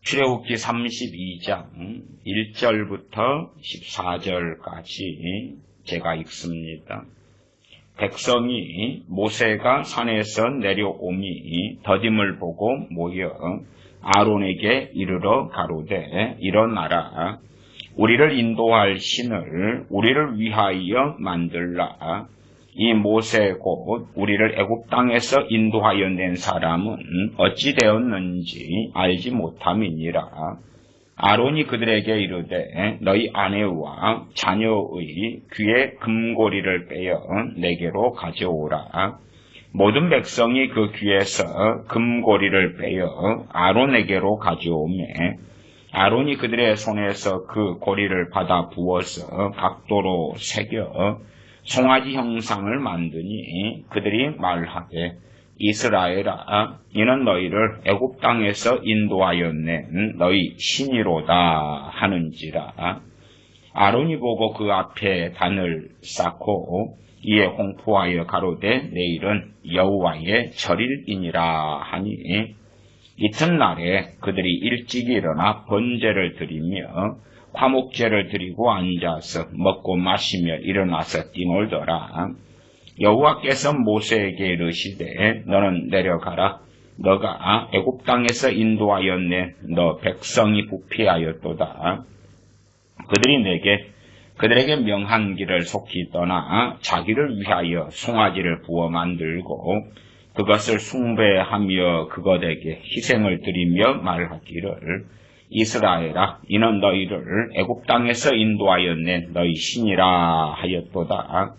출애굽기 32장 1절부터 14절까지 제가 읽습니다. 백성이 모세가 산에서 내려오니 더딤을 보고 모여 아론에게 이르러 가로되 일어나라. 우리를 인도할 신을 우리를 위하여 만들라. 이 모세 곧 우리를 애굽 땅에서 인도하여 낸 사람은 어찌 되었는지 알지 못함이니라. 아론이 그들에게 이르되 너희 아내와 자녀의 귀에 금고리를 빼어 내게로 가져오라. 모든 백성이 그 귀에서 금고리를 빼어 아론에게로 가져오매 아론이 그들의 손에서 그 고리를 받아 부어서 각도로 새겨 송아지 형상을 만드니 그들이 말하되 이스라엘아, 이는 너희를 애굽 땅에서 인도하여 낸 너희 신이로다 하는지라. 아론이 보고 그 앞에 단을 쌓고 이에 홍포하여 가로되 내일은 여호와의 절일이니라 하니 이튿날에 그들이 일찍 일어나 번제를 드리며 화목제를 드리고 앉아서 먹고 마시며 일어나서 뛰놀더라. 여호와께서 모세에게 이르시되 너는 내려가라. 너가 애굽 땅에서 인도하여 낸 너 백성이 부패하였도다. 그들이 그들에게 명한 길을 속히 떠나 자기를 위하여 송아지를 부어 만들고 그것을 숭배하며 그것에게 희생을 드리며 말하기를 이스라엘아, 이는 너희를 애굽 땅에서 인도하여 낸 너희 신이라 하였도다.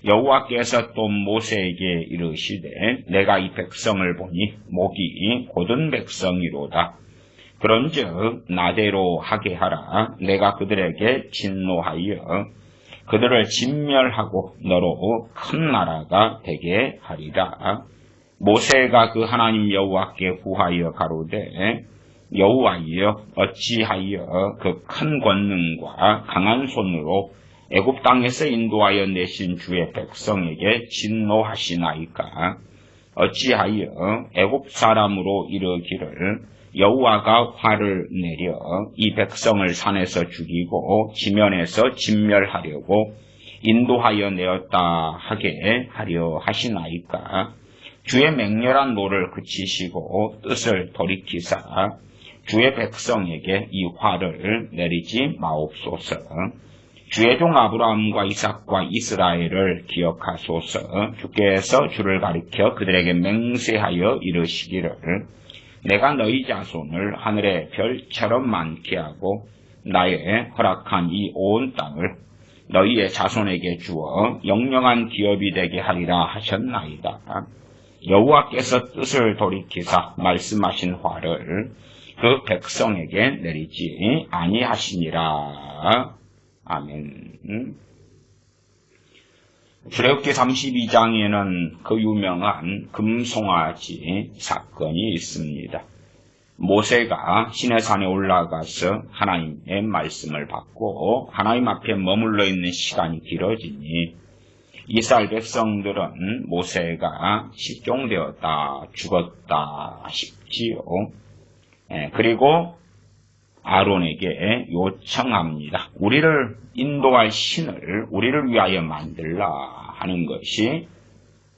여호와께서 또 모세에게 이르시되 내가 이 백성을 보니 목이 곧은 백성이로다. 그런즉 나대로 하게 하라. 내가 그들에게 진노하여 그들을 진멸하고 너로 큰 나라가 되게 하리라. 모세가 그 하나님 여호와께 구하여 가로되 여호와여, 어찌하여 그 큰 권능과 강한 손으로 애굽 땅에서 인도하여 내신 주의 백성에게 진노하시나이까? 어찌하여 애굽 사람으로 이르기를 여호와가 화를 내려 이 백성을 산에서 죽이고 지면에서 진멸하려고 인도하여 내었다 하게 하려 하시나이까? 주의 맹렬한 노를 그치시고 뜻을 돌이키사 주의 백성에게 이 화를 내리지 마옵소서. 주의 종 아브라함과 이삭과 이스라엘을 기억하소서. 주께서 주를 가리켜 그들에게 맹세하여 이르시기를 내가 너희 자손을 하늘의 별처럼 많게 하고 나의 허락한 이 온 땅을 너희의 자손에게 주어 영영한 기업이 되게 하리라 하셨나이다. 여호와께서 뜻을 돌이키사 말씀하신 화를 그 백성에게 내리지 아니하시니라. 아멘. 출애굽기 32장에는 그 유명한 금송아지 사건이 있습니다. 모세가 시내산에 올라가서 하나님의 말씀을 받고 하나님 앞에 머물러 있는 시간이 길어지니 이스라엘 백성들은 모세가 실종되었다, 죽었다 싶지요. 그리고 아론에게 요청합니다. 우리를 인도할 신을 우리를 위하여 만들라 하는 것이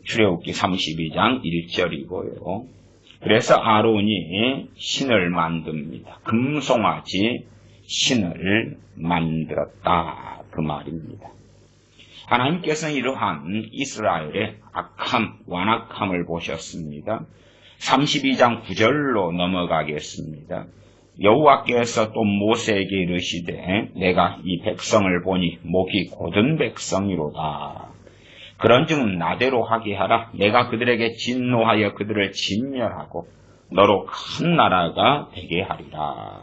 출애굽기 32장 1절이고요. 그래서 아론이 신을 만듭니다. 금송아지 신을 만들었다 그 말입니다. 하나님께서는 이러한 이스라엘의 악함, 완악함을 보셨습니다. 32장 9절로 넘어가겠습니다. 여호와께서 또 모세에게 이르시되 내가 이 백성을 보니 목이 곧은 백성이로다. 그런즉 나대로 하게 하라. 내가 그들에게 진노하여 그들을 진멸하고 너로 큰 나라가 되게 하리라.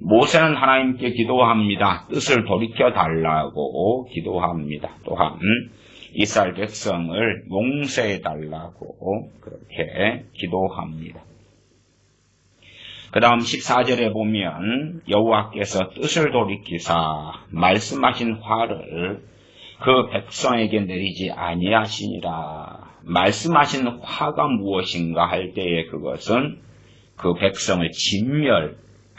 모세는 하나님께 기도합니다. 뜻을 돌이켜 달라고 기도합니다. 또한 이스라엘 백성을 용서해 달라고 그렇게 기도합니다. 그 다음 14절에 보면 여호와께서 뜻을 돌이키사 말씀하신 화를 그 백성에게 내리지 아니하시니라. 말씀하신 화가 무엇인가 할 때에 그것은 그 백성을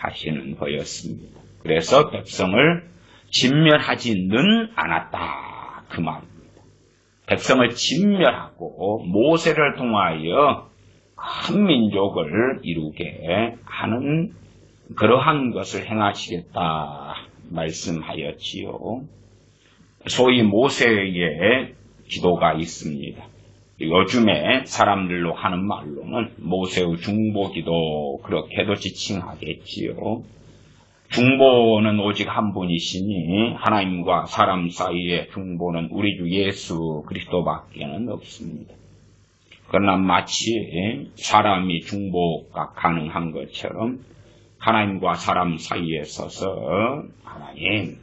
하시는 거였습니다. 그래서 백성을 진멸하지는 않았다 그 말입니다. 백성을 진멸하고 모세를 통하여 큰 민족을 이루게 하는 그러한 것을 행하시겠다 말씀하였지요. 소위 모세의 기도가 있습니다. 요즘에 사람들로 하는 말로는 모세의 중보기도 그렇게도 지칭하겠지요. 중보는 오직 한 분이시니 하나님과 사람 사이의 중보는 우리 주 예수 그리스도밖에는 없습니다. 그러나 마치 사람이 중보가 가능한 것처럼 하나님과 사람 사이에 서서 하나님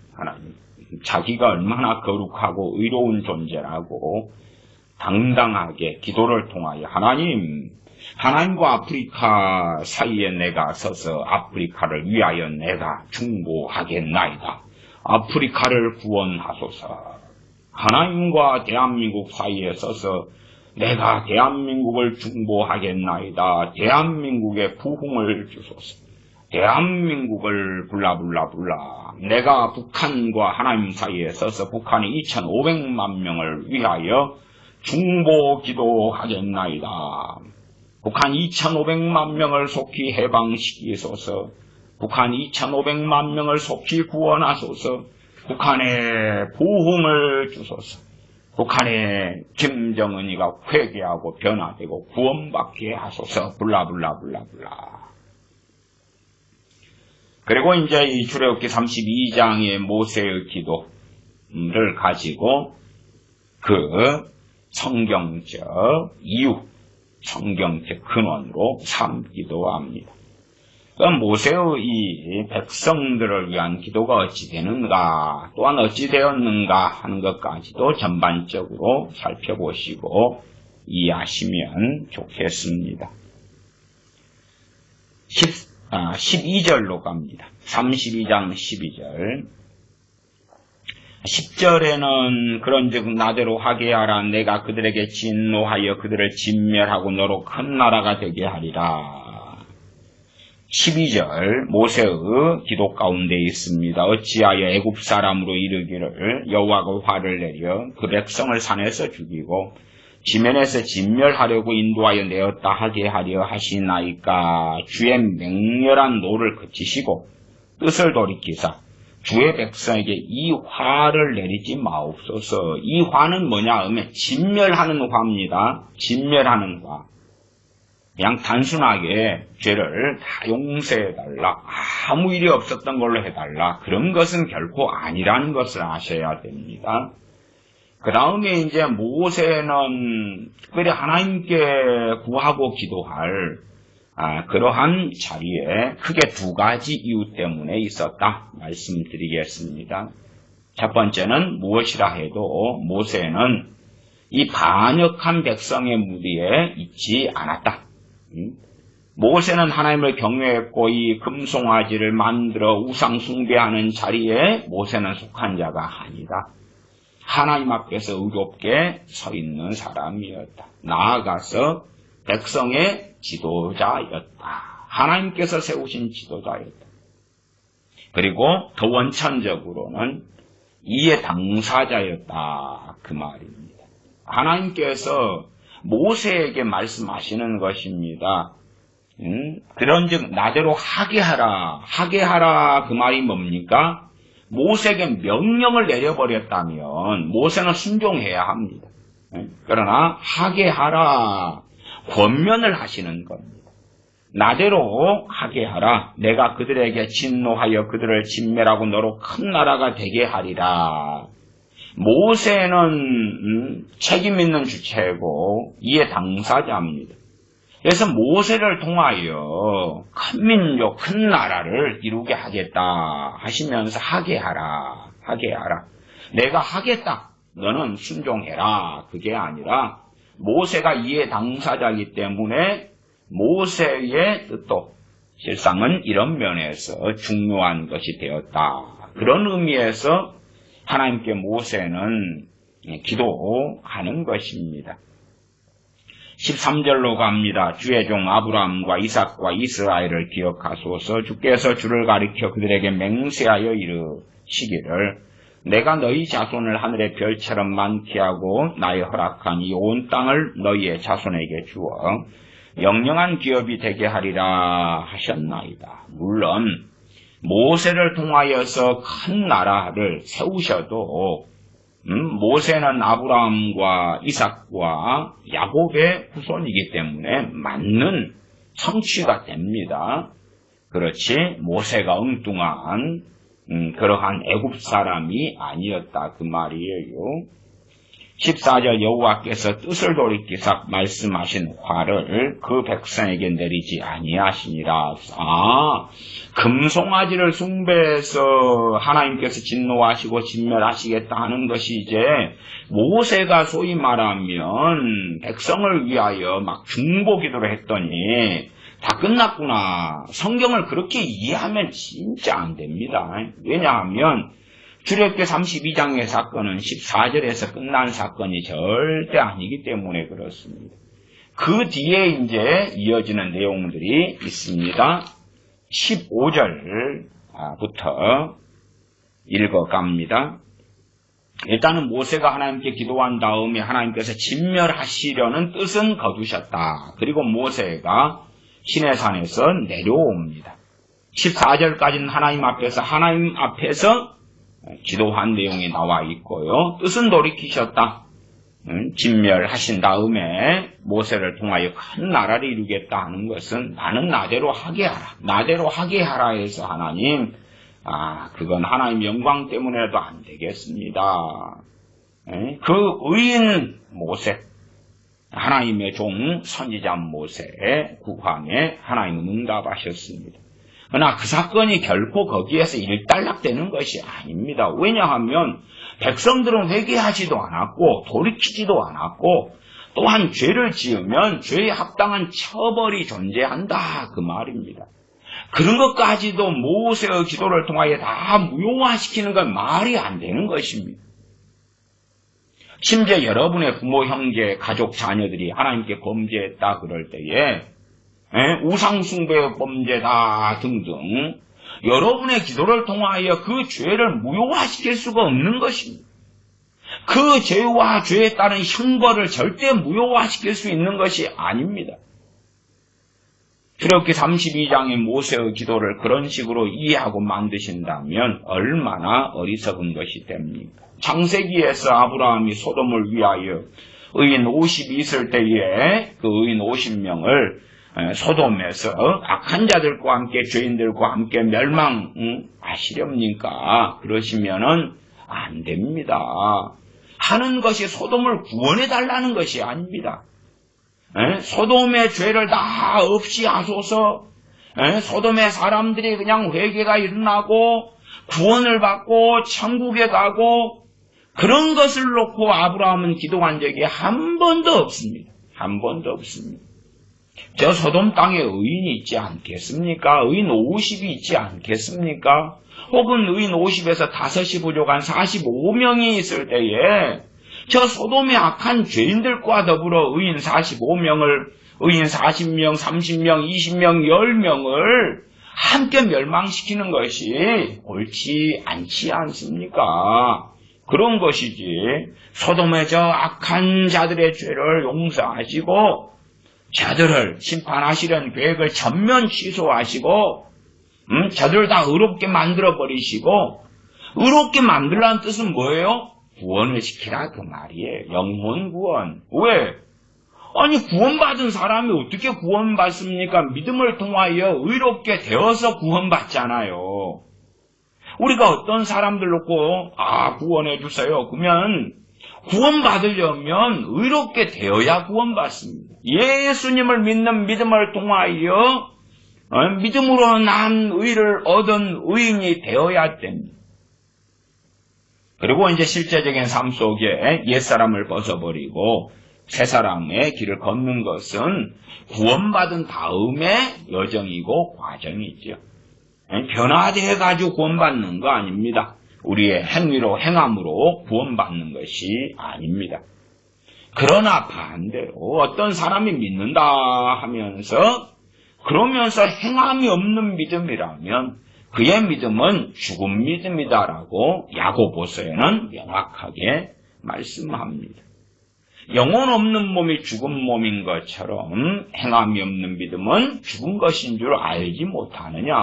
자기가 얼마나 거룩하고 의로운 존재라고 당당하게 기도를 통하여 하나님과 아프리카 사이에 내가 서서 아프리카를 위하여 내가 중보하겠나이다. 아프리카를 구원하소서. 하나님과 대한민국 사이에 서서 내가 대한민국을 중보하겠나이다. 대한민국에 부흥을 주소서. 대한민국을 불라. 내가 북한과 하나님 사이에 서서 북한이 2,500만 명을 위하여 중보 기도하겠나이다. 북한 2,500만 명을 속히 해방시키소서. 북한 2,500만 명을 속히 구원하소서. 북한에 부흥을 주소서. 북한에 김정은이가 회개하고 변화되고 구원받게 하소서. 불라. 그리고 이제 이 출애굽기 32장의 모세의 기도를 가지고 그 성경적 이유, 성경적 근원으로 삼기도 합니다. 모세의 이 백성들을 위한 기도가 어찌 되는가, 또한 어찌 되었는가 하는 것까지도 전반적으로 살펴보시고 이해하시면 좋겠습니다. 12절로 갑니다. 32장 12절. 10절에는 그런즉 나대로 하게 하라. 내가 그들에게 진노하여 그들을 진멸하고 너로 큰 나라가 되게 하리라. 12절 모세의 기도 가운데 있습니다. 어찌하여 애굽 사람으로 이르기를 여호와가 화를 내려 그 백성을 산에서 죽이고 지면에서 진멸하려고 인도하여 내었다 하게 하려 하시나이까. 주의 맹렬한 노를 그치시고 뜻을 돌이키사 주의 백성에게 이 화를 내리지 마옵소서. 이 화는 뭐냐 하면 진멸하는 화입니다. 진멸하는 화. 그냥 단순하게 죄를 다 용서해달라, 아무 일이 없었던 걸로 해달라, 그런 것은 결코 아니라는 것을 아셔야 됩니다. 그 다음에 이제 모세는 특별히 하나님께 구하고 기도할 그러한 자리에 크게 두 가지 이유 때문에 있었다 말씀드리겠습니다. 첫 번째는 무엇이라 해도 모세는 이 반역한 백성의 무리에 있지 않았다. 모세는 하나님을 경외했고 이 금송아지를 만들어 우상 숭배하는 자리에 모세는 속한 자가 아니다. 하나님 앞에서 의롭게 서 있는 사람이었다. 나아가서 백성의 지도자였다. 하나님께서 세우신 지도자였다. 그리고 더 원천적으로는 이의 당사자였다. 그 말입니다. 하나님께서 모세에게 말씀하시는 것입니다. 그런즉 나대로 하게 하라 그 말이 뭡니까? 모세에게 명령을 내려버렸다면 모세는 순종해야 합니다. 그러나 하게 하라 권면을 하시는 겁니다. 나대로 하게 하라. 내가 그들에게 진노하여 그들을 진멸하고 너로 큰 나라가 되게 하리라. 모세는 책임 있는 주체고 이의 당사자입니다. 그래서 모세를 통하여 큰 민족, 큰 나라를 이루게 하겠다 하시면서 하게 하라. 내가 하겠다. 너는 순종해라. 그게 아니라 모세가 이의 당사자이기 때문에 모세의 뜻도 실상은 이런 면에서 중요한 것이 되었다. 그런 의미에서 하나님께 모세는 기도하는 것입니다. 13절로 갑니다. 주의 종 아브라함과 이삭과 이스라엘을 기억하소서. 주께서 주를 가리켜 그들에게 맹세하여 이르시기를 내가 너희 자손을 하늘의 별처럼 많게 하고 나의 허락한 이 온 땅을 너희의 자손에게 주어 영영한 기업이 되게 하리라 하셨나이다. 물론 모세를 통하여서 큰 나라를 세우셔도 모세는 아브라함과 이삭과 야곱의 후손이기 때문에 맞는 성취가 됩니다. 그렇지 모세가 엉뚱한 그러한 애굽 사람이 아니었다 그 말이에요. 14절 여호와께서 뜻을 돌이키사 말씀하신 화를 그 백성에게 내리지 아니하시니라. 금송아지를 숭배해서 하나님께서 진노하시고 진멸하시겠다 하는 것이 이제 모세가 소위 말하면 백성을 위하여 막 중보기도를 했더니 다 끝났구나. 성경을 그렇게 이해하면 진짜 안 됩니다. 왜냐하면 출애굽기 32장의 사건은 14절에서 끝난 사건이 절대 아니기 때문에 그렇습니다. 그 뒤에 이제 이어지는 내용들이 있습니다. 15절부터 읽어갑니다. 일단은 모세가 하나님께 기도한 다음에 하나님께서 진멸하시려는 뜻은 거두셨다. 그리고 모세가 시내산에서 내려옵니다. 14절까지는 하나님 앞에서 기도한 내용이 나와 있고요. 뜻은 돌이키셨다. 진멸하신 다음에 모세를 통하여 큰 나라를 이루겠다 하는 것은 나는 나대로 하게 하라. 나대로 하게 하라 해서 하나님, 그건 하나님 영광 때문에도 안 되겠습니다. 그 의인 모세, 하나님의 종 선지자 모세의 구함에 하나님은 응답하셨습니다. 그러나 그 사건이 결코 거기에서 일단락되는 것이 아닙니다. 왜냐하면 백성들은 회개하지도 않았고 돌이키지도 않았고 또한 죄를 지으면 죄에 합당한 처벌이 존재한다 그 말입니다. 그런 것까지도 모세의 기도를 통하여 다 무효화시키는 건 말이 안 되는 것입니다. 심지어 여러분의 부모, 형제, 가족, 자녀들이 하나님께 범죄했다 그럴 때에 우상숭배의 범죄다 등등 여러분의 기도를 통하여 그 죄를 무효화시킬 수가 없는 것입니다. 그 죄와 죄에 따른 형벌을 절대 무효화시킬 수 있는 것이 아닙니다. 출애굽기 32장의 모세의 기도를 그런 식으로 이해하고 만드신다면 얼마나 어리석은 것이 됩니까? 창세기에서 아브라함이 소돔을 위하여 의인 50이 있을 때에 그 의인 50명을 소돔에서 악한 자들과 함께 죄인들과 함께 멸망하시렵니까? 그러시면은 안 됩니다. 하는 것이 소돔을 구원해달라는 것이 아닙니다. 소돔의 죄를 다 없이 하소서. 소돔의 사람들이 그냥 회개가 일어나고 구원을 받고 천국에 가고 그런 것을 놓고 아브라함은 기도한 적이 한 번도 없습니다. 한 번도 없습니다. 저 소돔 땅에 의인이 있지 않겠습니까? 의인 50이 있지 않겠습니까? 혹은 의인 50에서 5이 부족한 45명이 있을 때에 저 소돔의 악한 죄인들과 더불어 의인 45명을, 의인 40명, 30명, 20명, 10명을 함께 멸망시키는 것이 옳지 않지 않습니까? 그런 것이지. 소돔의 저 악한 자들의 죄를 용서하시고 저들을 심판하시려는 계획을 전면 취소하시고 저들을 다 의롭게 만들어버리시고 의롭게 만들라는 뜻은 뭐예요? 구원을 시키라 그 말이에요. 영혼 구원. 왜? 아니 구원받은 사람이 어떻게 구원받습니까? 믿음을 통하여 의롭게 되어서 구원받잖아요. 우리가 어떤 사람들 놓고 구원해 주세요. 그러면 구원받으려면 의롭게 되어야 구원받습니다. 예수님을 믿는 믿음을 통하여 믿음으로 난 의를 얻은 의인이 되어야 됩니다. 그리고 이제 실제적인 삶 속에 옛사람을 벗어버리고 새사람의 길을 걷는 것은 구원받은 다음의 여정이고 과정이죠. 변화되어가지고 구원받는 거 아닙니다. 우리의 행위로 행함으로 구원받는 것이 아닙니다. 그러나 반대로 어떤 사람이 믿는다 하면서 그러면서 행함이 없는 믿음이라면 그의 믿음은 죽은 믿음이다라고 야고보서에는 명확하게 말씀합니다. 영혼 없는 몸이 죽은 몸인 것처럼 행함이 없는 믿음은 죽은 것인 줄 알지 못하느냐.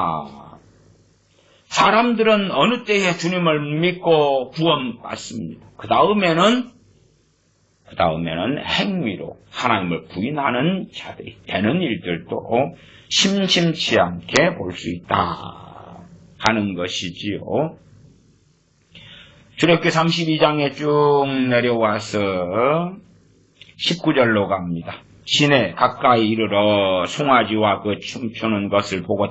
사람들은 어느 때에 주님을 믿고 구원받습니다. 그 다음에는 행위로 하나님을 부인하는 자들이 되는 일들도 심심치 않게 볼 수 있다 하는 것이지요. 출애굽기 32장에 쭉 내려와서 19절로 갑니다. 시내 가까이 이르러 송아지와 그 춤추는 것을 보고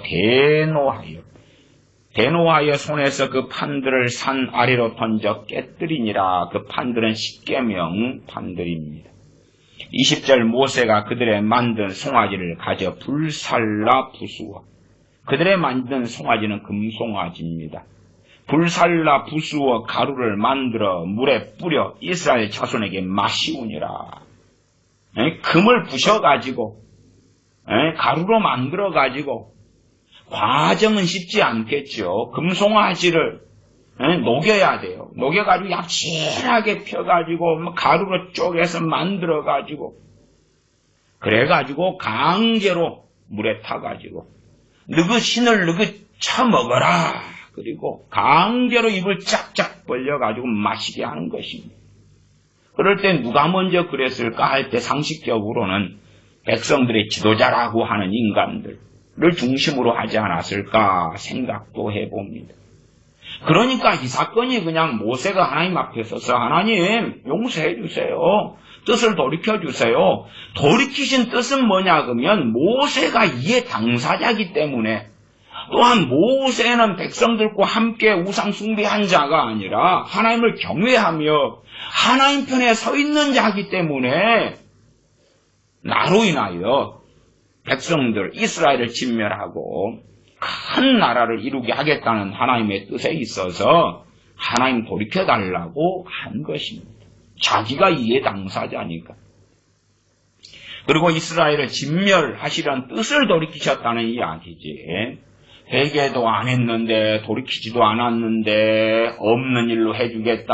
대노하여 손에서 그 판들을 산 아래로 던져 깨뜨리니라. 그 판들은 십계명 판들입니다. 20절 모세가 그들의 만든 송아지를 가져 불살라 부수어. 그들의 만든 송아지는 금송아지입니다. 불살라 부수어 가루를 만들어 물에 뿌려 이스라엘 자손에게 마시우니라. 금을 부셔가지고 가루로 만들어가지고 과정은 쉽지 않겠죠. 금송아지를 녹여야 돼요. 녹여가지고 얍실하게 펴가지고 가루로 쪼개서 만들어가지고 그래가지고 강제로 물에 타가지고 너그 신을 너그 처먹어라. 그리고 강제로 입을 쫙쫙 벌려가지고 마시게 하는 것입니다. 그럴 때 누가 먼저 그랬을까 할 때 상식적으로는 백성들의 지도자라고 하는 인간들을 중심으로 하지 않았을까 생각도 해봅니다. 그러니까 이 사건이 그냥 모세가 하나님 앞에 서서 하나님 용서해 주세요. 뜻을 돌이켜 주세요. 돌이키신 뜻은 뭐냐 그러면 모세가 이의 당사자이기 때문에 또한 모세는 백성들과 함께 우상 숭배한 자가 아니라 하나님을 경외하며 하나님 편에 서 있는 자이기 때문에 나로 인하여 백성들 이스라엘을 진멸하고 큰 나라를 이루게 하겠다는 하나님의 뜻에 있어서 하나님 돌이켜달라고 한 것입니다. 자기가 이의 당사자니까. 그리고 이스라엘을 진멸하시려는 뜻을 돌이키셨다는 이야기지. 회개도 안 했는데 돌이키지도 않았는데 없는 일로 해주겠다.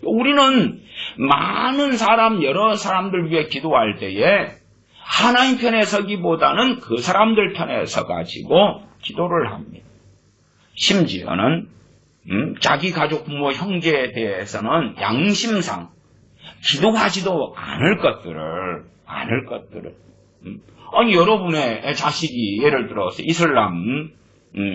우리는 많은 사람 여러 사람들 위해 기도할 때에 하나님 편에 서기보다는 그 사람들 편에 서가지고 기도를 합니다. 심지어는 자기 가족 부모 형제에 대해서는 양심상 기도하지도 않을 것들을 아니 여러분의 자식이 예를 들어서 이슬람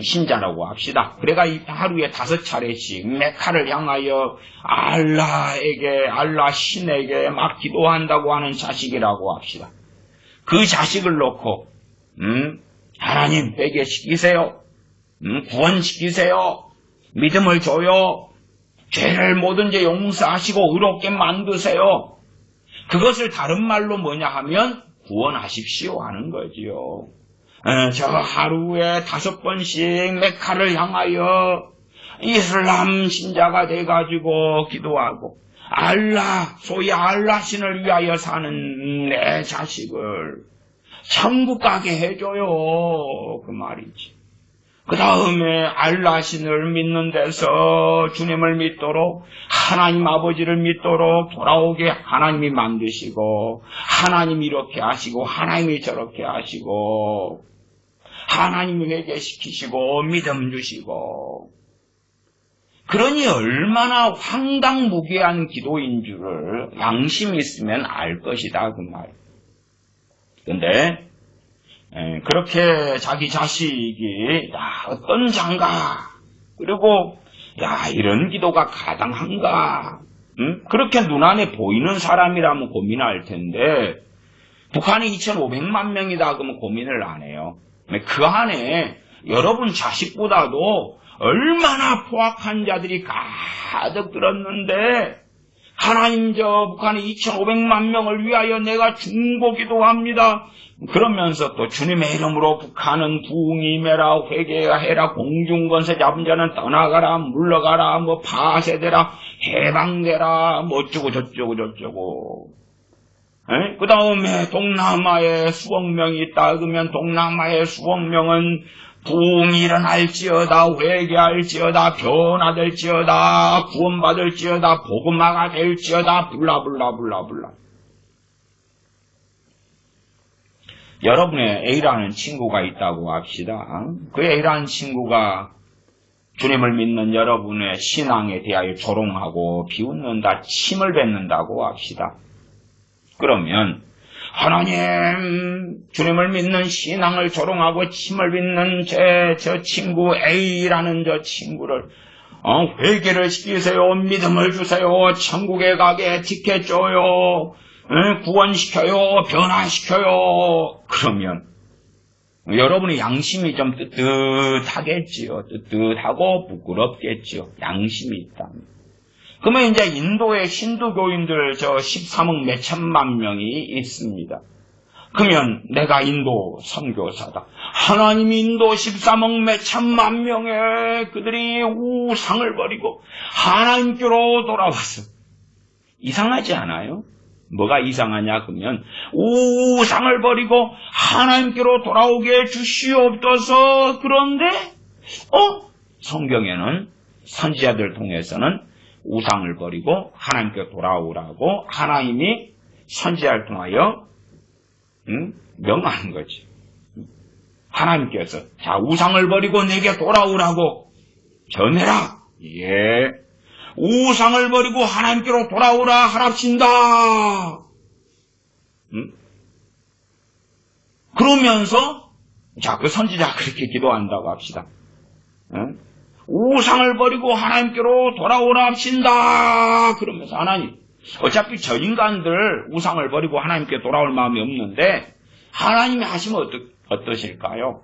신자라고 합시다. 그래가 하루에 5차례씩 메카를 향하여 알라 신에게 막 기도한다고 하는 자식이라고 합시다. 그 자식을 놓고 하나님 회개시키세요. 구원시키세요. 믿음을 줘요. 죄를 뭐든지 용서하시고 의롭게 만드세요. 그것을 다른 말로 뭐냐 하면 구원하십시오 하는 거지요. 저 하루에 5번씩 메카를 향하여 이슬람 신자가 돼가지고 기도하고 소위 알라 신을 위하여 사는 내 자식을 천국 가게 해줘요. 그 말이지. 그 다음에 알라 신을 믿는 데서 주님을 믿도록 하나님 아버지를 믿도록 돌아오게 하나님이 만드시고 하나님이 이렇게 하시고 하나님이 저렇게 하시고 하나님이 회개시키시고 믿음 주시고 그러니 얼마나 황당무계한 기도인 줄을 양심이 있으면 알 것이다 그 말. 근데 그렇게 자기 자식이 어떤 장가 그리고 이런 기도가 가당한가 그렇게 눈안에 보이는 사람이라면 고민할 텐데 북한이 2,500만 명이다 그러면 고민을 안 해요. 그 안에 여러분 자식보다도 얼마나 포악한 자들이 가득 들었는데 하나님 북한의 2,500만 명을 위하여 내가 중보기도 합니다. 그러면서 또 주님의 이름으로 북한은 부흥이 임해라 회개해라 공중권세 잡은 자는 떠나가라 물러가라 파쇄되라 해방되라 어쩌고 저쩌고 그 다음에 동남아에 수억 명이 있다. 그러면 동남아의 수억 명은 부흥이 일어날지어다, 회개할지어다, 변화될지어다, 구원받을지어다, 복음화가 될지어다, 블라블라블라블라. 여러분의 A라는 친구가 있다고 합시다. 그 A라는 친구가 주님을 믿는 여러분의 신앙에 대하여 조롱하고 비웃는다, 침을 뱉는다고 합시다. 그러면 하나님, 주님을 믿는 신앙을 조롱하고 침을 뱉는 저 친구 A라는 저 친구를 회개를 시키세요, 믿음을 주세요, 천국에 가게 티켓 줘요, 구원시켜요, 변화시켜요. 그러면 여러분의 양심이 좀 뜨뜻하겠지요. 뜨뜻하고 부끄럽겠지요. 양심이 있다. 그러면 이제 인도의 힌두교인들 13억 몇천만 명이 있습니다. 그러면 내가 인도 선교사다. 하나님이 인도 13억 몇천만 명의 그들이 우상을 버리고 하나님께로 돌아왔어. 이상하지 않아요? 뭐가 이상하냐 그러면 우상을 버리고 하나님께로 돌아오게 주시옵소서. 그런데 성경에는 선지자들 통해서는 우상을 버리고 하나님께 돌아오라고 하나님이 선지자를 통하여 명하는 거지. 하나님께서 자 우상을 버리고 내게 돌아오라고 전해라. 예. 우상을 버리고 하나님께로 돌아오라 하랍신다. 그러면서 자 그 선지자가 그렇게 기도한다고 합시다. 우상을 버리고 하나님께로 돌아오라 합신다. 그러면서 하나님, 어차피 저 인간들 우상을 버리고 하나님께 돌아올 마음이 없는데 하나님이 하시면 어떠실까요?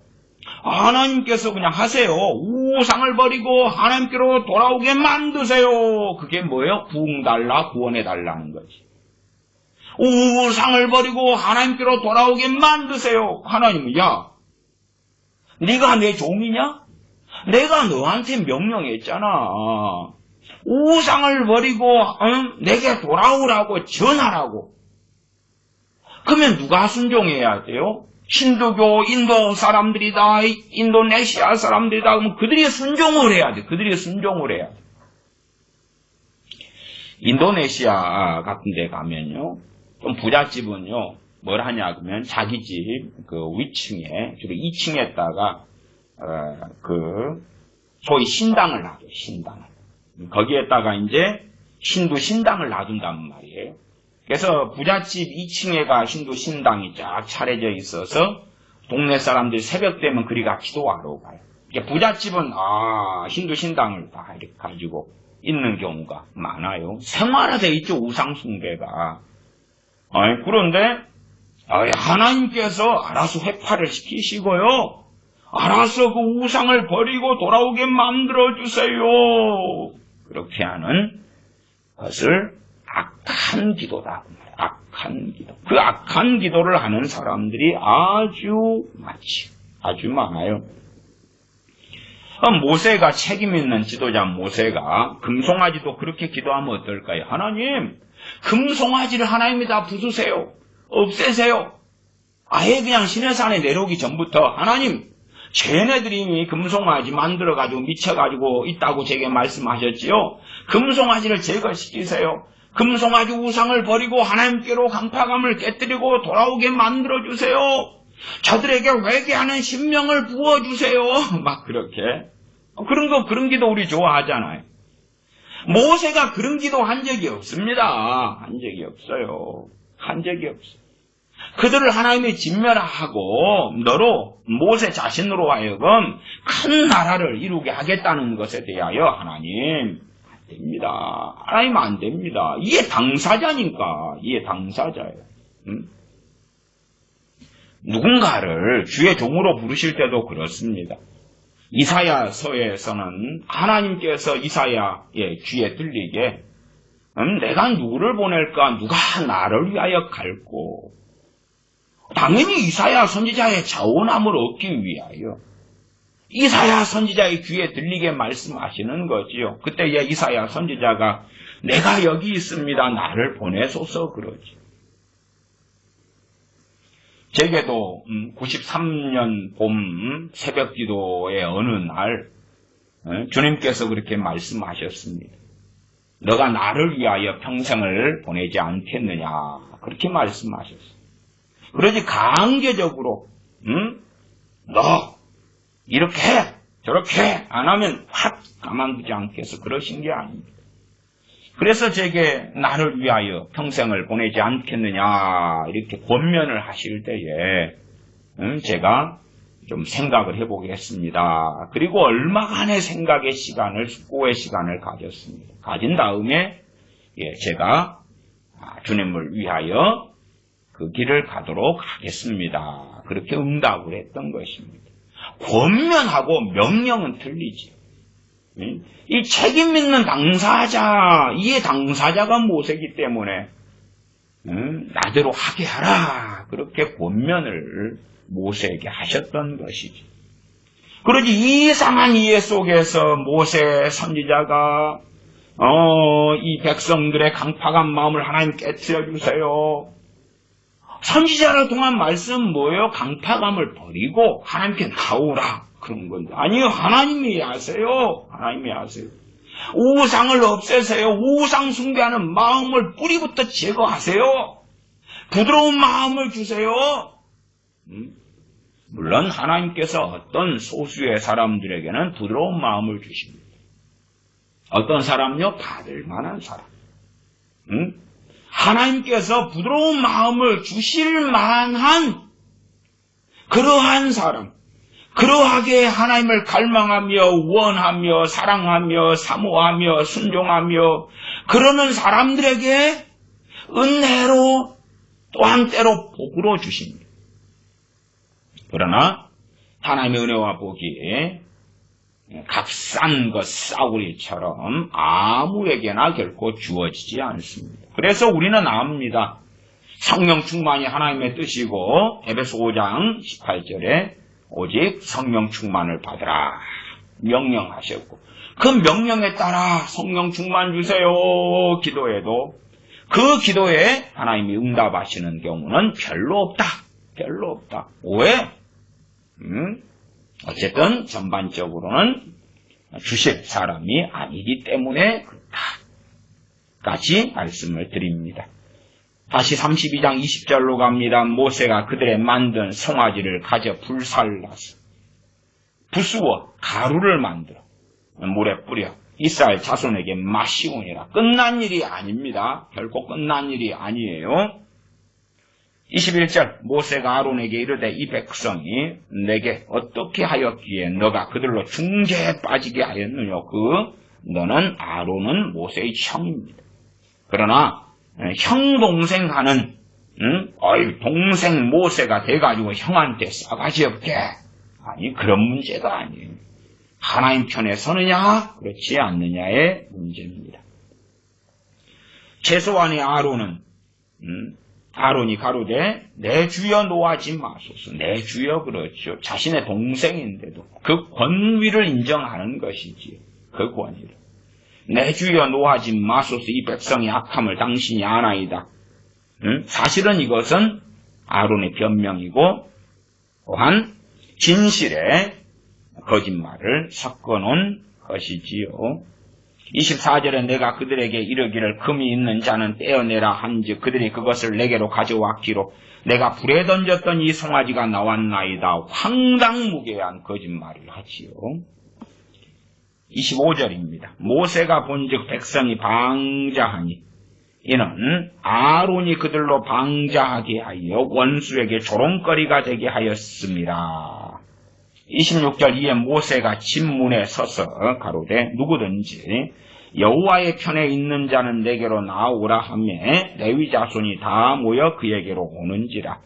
하나님께서 그냥 하세요. 우상을 버리고 하나님께로 돌아오게 만드세요. 그게 뭐예요? 부흥 달라, 구원해 달라는 거지. 우상을 버리고 하나님께로 돌아오게 만드세요. 하나님은 야, 네가 내 종이냐? 내가 너한테 명령했잖아. 우상을 버리고 내게 돌아오라고 전하라고. 그러면 누가 순종해야 돼요? 힌두교, 인도 사람들이다, 인도네시아 사람들이다. 그러면 그들이 순종을 해야 돼. 그들이 순종을 해야 돼. 인도네시아 같은 데 가면요, 좀 부잣집은요, 뭘 하냐 그러면 자기 집 그 위층에, 주로 2층에다가 소위 신당을 놔둬요, 신당을. 거기에다가 이제 힌두 신당을 놔둔단 말이에요. 그래서 부잣집 2층에가 힌두 신당이 쫙 차려져 있어서 동네 사람들이 새벽 되면 그리가 기도하러 가요. 부잣집은 힌두 신당을 다 이렇게 가지고 있는 경우가 많아요. 생활화되어 있죠, 우상숭배가. 그런데 하나님께서 알아서 회파를 시키시고요. 알아서 그 우상을 버리고 돌아오게 만들어주세요. 그렇게 하는 것을 악한 기도다. 악한 기도. 그 악한 기도를 하는 사람들이 아주 많아요. 모세가 책임 있는 지도자 모세가 금송아지도 그렇게 기도하면 어떨까요? 하나님, 금송아지를 하나님이 다 부수세요. 없애세요. 아예 그냥 시내산에 내려오기 전부터 하나님, 쟤네들이 금송아지 만들어가지고 미쳐가지고 있다고 제게 말씀하셨지요. 금송아지를 제거시키세요. 금송아지 우상을 버리고 하나님께로 강파감을 깨뜨리고 돌아오게 만들어주세요. 저들에게 회개하는 심령을 부어주세요. 막 그렇게. 그런 기도 우리 좋아하잖아요. 모세가 그런 기도 한 적이 없습니다. 한 적이 없어요. 한 적이 없어요. 그들을 하나님이 진멸하고 너로 모세 자신으로 하여금 큰 나라를 이루게 하겠다는 것에 대하여 하나님 안 됩니다. 하나님 안 됩니다. 이게 당사자니까. 이게 당사자예요. 누군가를 주의 종으로 부르실 때도 그렇습니다. 이사야서에서는 하나님께서 이사야의 귀에 들리게 내가 누구를 보낼까? 누가 나를 위하여 갈고. 당연히 이사야 선지자의 자원함을 얻기 위하여 이사야 선지자의 귀에 들리게 말씀하시는 거지요. 그때 이사야 선지자가 내가 여기 있습니다. 나를 보내소서 그러지. 제게도 93년 봄 새벽 기도의 어느 날 주님께서 그렇게 말씀하셨습니다. 너가 나를 위하여 평생을 보내지 않겠느냐 그렇게 말씀하셨어요. 그러지 강제적으로 너 이렇게 저렇게 안 하면 확 가만두지 않겠어 그러신 게 아닙니다. 그래서 제게 나를 위하여 평생을 보내지 않겠느냐 이렇게 권면을 하실 때에 제가 좀 생각을 해보겠습니다. 그리고 얼마간의 생각의 시간을 숙고의 시간을 가졌습니다. 가진 다음에 제가 주님을 위하여 그 길을 가도록 하겠습니다. 그렇게 응답을 했던 것입니다. 권면하고 명령은 틀리지. 이 책임 있는 당사자, 이의 당사자가 모세이기 때문에 나대로 하게 하라 그렇게 권면을 모세에게 하셨던 것이지. 그러지 이상한 이해 속에서 모세 선지자가 이 백성들의 강팍한 마음을 하나님 깨트려 주세요. 선지자를 통한 말씀 뭐예요? 강팍함을 버리고 하나님께 나오라 그런 건데 아니요 하나님이 하세요. 하나님이 하세요. 우상을 없애세요. 우상 숭배하는 마음을 뿌리부터 제거하세요. 부드러운 마음을 주세요. 물론 하나님께서 어떤 소수의 사람들에게는 부드러운 마음을 주십니다. 어떤 사람요? 받을 만한 사람. 하나님께서 부드러운 마음을 주실 만한 그러한 사람, 그러하게 하나님을 갈망하며 원하며 사랑하며 사모하며 순종하며 그러는 사람들에게 은혜로 또한 때로 복으로 주십니다. 그러나 하나님의 은혜와 복이 값싼 것 싸구리처럼 아무에게나 결코 주어지지 않습니다. 그래서 우리는 압니다. 성령 충만이 하나님의 뜻이고 에베소 5장 18절에 오직 성령 충만을 받으라 명령하셨고 그 명령에 따라 성령 충만 주세요 기도해도 그 기도에 하나님이 응답하시는 경우는 별로 없다. 별로 없다. 왜? 어쨌든 전반적으로는 주실 사람이 아니기 때문에 그렇다까지 말씀을 드립니다. 다시 32장 20절로 갑니다. 모세가 그들의 만든 송아지를 가져 불살라서 부수어 가루를 만들어 물에 뿌려 이스라엘 자손에게 마시우니라. 끝난 일이 아닙니다. 결코 끝난 일이 아니에요. 21절 모세가 아론에게 이르되 이 백성이 내게 어떻게 하였기에 너가 그들로 중재에 빠지게 하였느냐. 너는 아론은 모세의 형입니다. 그러나 형 동생 하는 동생 모세가 돼가지고 형한테 싸가지 없게 아니 그런 문제가 아니에요. 하나님 편에 서느냐 그렇지 않느냐의 문제입니다. 최소한의 아론이 가로되 내 주여 노하지 마소서. 내 주여 그렇죠. 자신의 동생인데도 그 권위를 인정하는 것이지요. 그 권위를. 내 주여 노하지 마소서. 이 백성이 악함을 당신이 아나이다. 사실은 이것은 아론의 변명이고 또한 진실의 거짓말을 섞어놓은 것이지요. 24절에 내가 그들에게 이르기를 금이 있는 자는 떼어내라 한즉 그들이 그것을 내게로 가져왔기로 내가 불에 던졌던 이 송아지가 나왔나이다. 황당무계한 거짓말을 하지요. 25절입니다. 모세가 본즉 백성이 방자하니 이는 아론이 그들로 방자하게 하여 원수에게 조롱거리가 되게 하였습니다. 26절 이에 모세가 진문에 서서 가로되 누구든지 여호와의 편에 있는 자는 내게로 나오라 하며 레위 자손이 다 모여 그에게로 오는지라.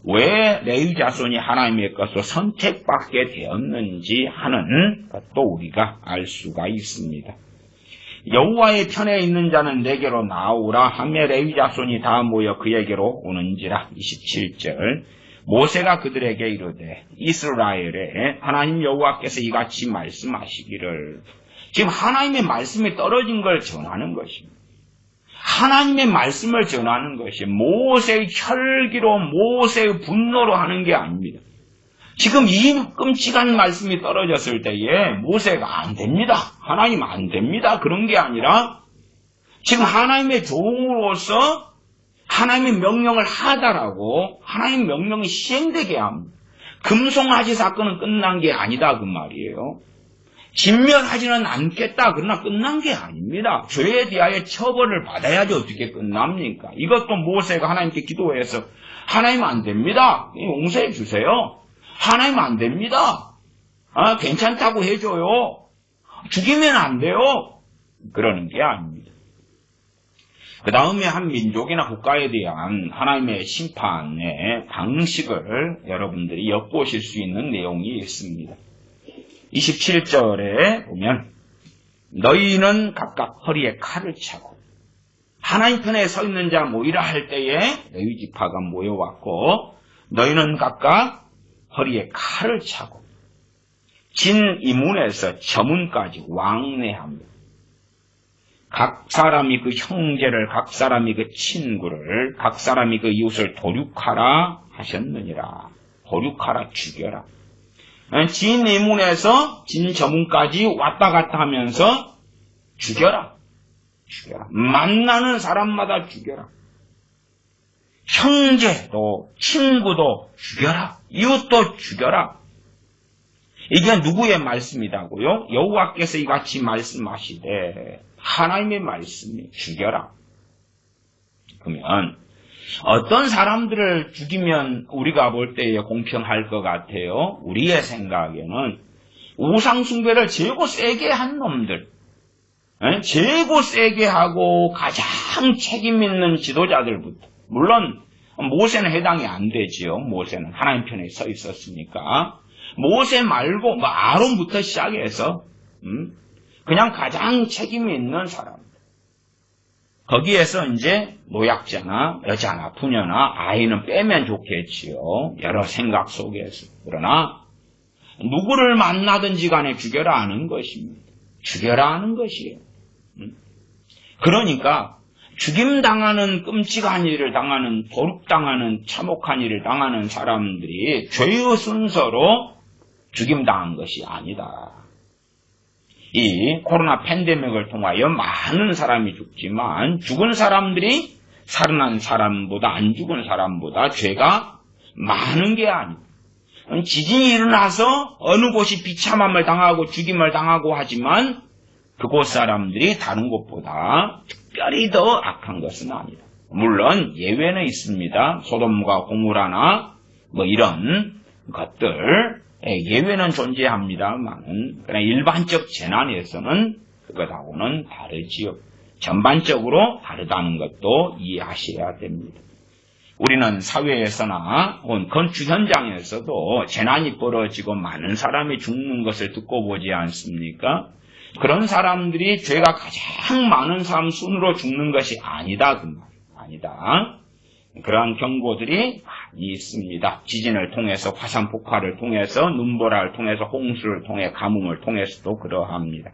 왜 레위 자손이 하나님의 것으로 선택받게 되었는지 하는 것도 우리가 알 수가 있습니다. 여호와의 편에 있는 자는 내게로 나오라 하며 레위 자손이 다 모여 그에게로 오는지라. 27절 모세가 그들에게 이르되 이스라엘에 하나님 여호와께서 이같이 말씀하시기를. 지금 하나님의 말씀이 떨어진 걸 전하는 것입니다. 하나님의 말씀을 전하는 것이 모세의 혈기로 모세의 분노로 하는 게 아닙니다. 지금 이 끔찍한 말씀이 떨어졌을 때에 모세가 안 됩니다. 하나님 안 됩니다. 그런 게 아니라 지금 하나님의 종으로서 하나님의 명령을 하다라고 하나님의 명령이 시행되게 합니다. 금송아지 사건은 끝난 게 아니다 그 말이에요. 진멸하지는 않겠다. 그러나 끝난 게 아닙니다. 죄에 대하여 처벌을 받아야지 어떻게 끝납니까? 이것도 모세가 하나님께 기도해서 하나님 안 됩니다. 용서해 주세요. 하나님 안 됩니다. 괜찮다고 해줘요. 죽이면 안 돼요. 그러는 게 아닙니다. 그 다음에 한 민족이나 국가에 대한 하나님의 심판의 방식을 여러분들이 엿보실 수 있는 내용이 있습니다. 27절에 보면 너희는 각각 허리에 칼을 차고 하나님 편에 서 있는 자 모이라 할 때에 레위 지파가 모여왔고 너희는 각각 허리에 칼을 차고 진 이문에서 저문까지 왕래합니다. 각 사람이 그 형제를 각 사람이 그 친구를 각 사람이 그 이웃을 도륙하라 하셨느니라. 도륙하라 죽여라. 진 이문에서 진 저문까지 왔다 갔다 하면서 죽여라. 죽여라. 만나는 사람마다 죽여라. 형제도 친구도 죽여라. 이웃도 죽여라. 이게 누구의 말씀이라고요? 여호와께서 이같이 말씀하시되 하나님의 말씀이 죽여라. 그러면 어떤 사람들을 죽이면 우리가 볼 때에 공평할 것 같아요? 우리의 생각에는 우상숭배를 제고 세게 한 놈들, 제고 세게 하고 가장 책임 있는 지도자들부터, 물론 모세는 해당이 안 되지요. 모세는 하나님 편에 서 있었으니까. 모세 말고 아론부터 시작해서 그냥 가장 책임이 있는 사람들. 거기에서 이제 노약자나 여자나 부녀나 아이는 빼면 좋겠지요. 여러 생각 속에서. 그러나 누구를 만나든지 간에 죽여라 하는 것입니다. 죽여라 하는 것이에요. 그러니까 죽임당하는 끔찍한 일을 당하는 도륙당하는 참혹한 일을 당하는 사람들이 죄의 순서로 죽임당한 것이 아니다. 이 코로나 팬데믹을 통하여 많은 사람이 죽지만 죽은 사람들이 살아난 사람보다 안 죽은 사람보다 죄가 많은 게 아니다. 지진이 일어나서 어느 곳이 비참함을 당하고 죽임을 당하고 하지만 그곳 사람들이 다른 곳보다 특별히 더 악한 것은 아니다. 물론 예외는 있습니다. 소돔과 고모라나 이런 것들 예외는 존재합니다만 그러나 일반적 재난에서는 그것하고는 다르지요. 전반적으로 다르다는 것도 이해하셔야 됩니다. 우리는 사회에서나 건축 현장에서도 재난이 벌어지고 많은 사람이 죽는 것을 듣고 보지 않습니까? 그런 사람들이 죄가 가장 많은 사람 순으로 죽는 것이 아니다. 그 말 아니다. 그러한 경고들이 많이 있습니다. 지진을 통해서 화산 폭발을 통해서 눈보라를 통해서 홍수를 통해 가뭄을 통해서도 그러합니다.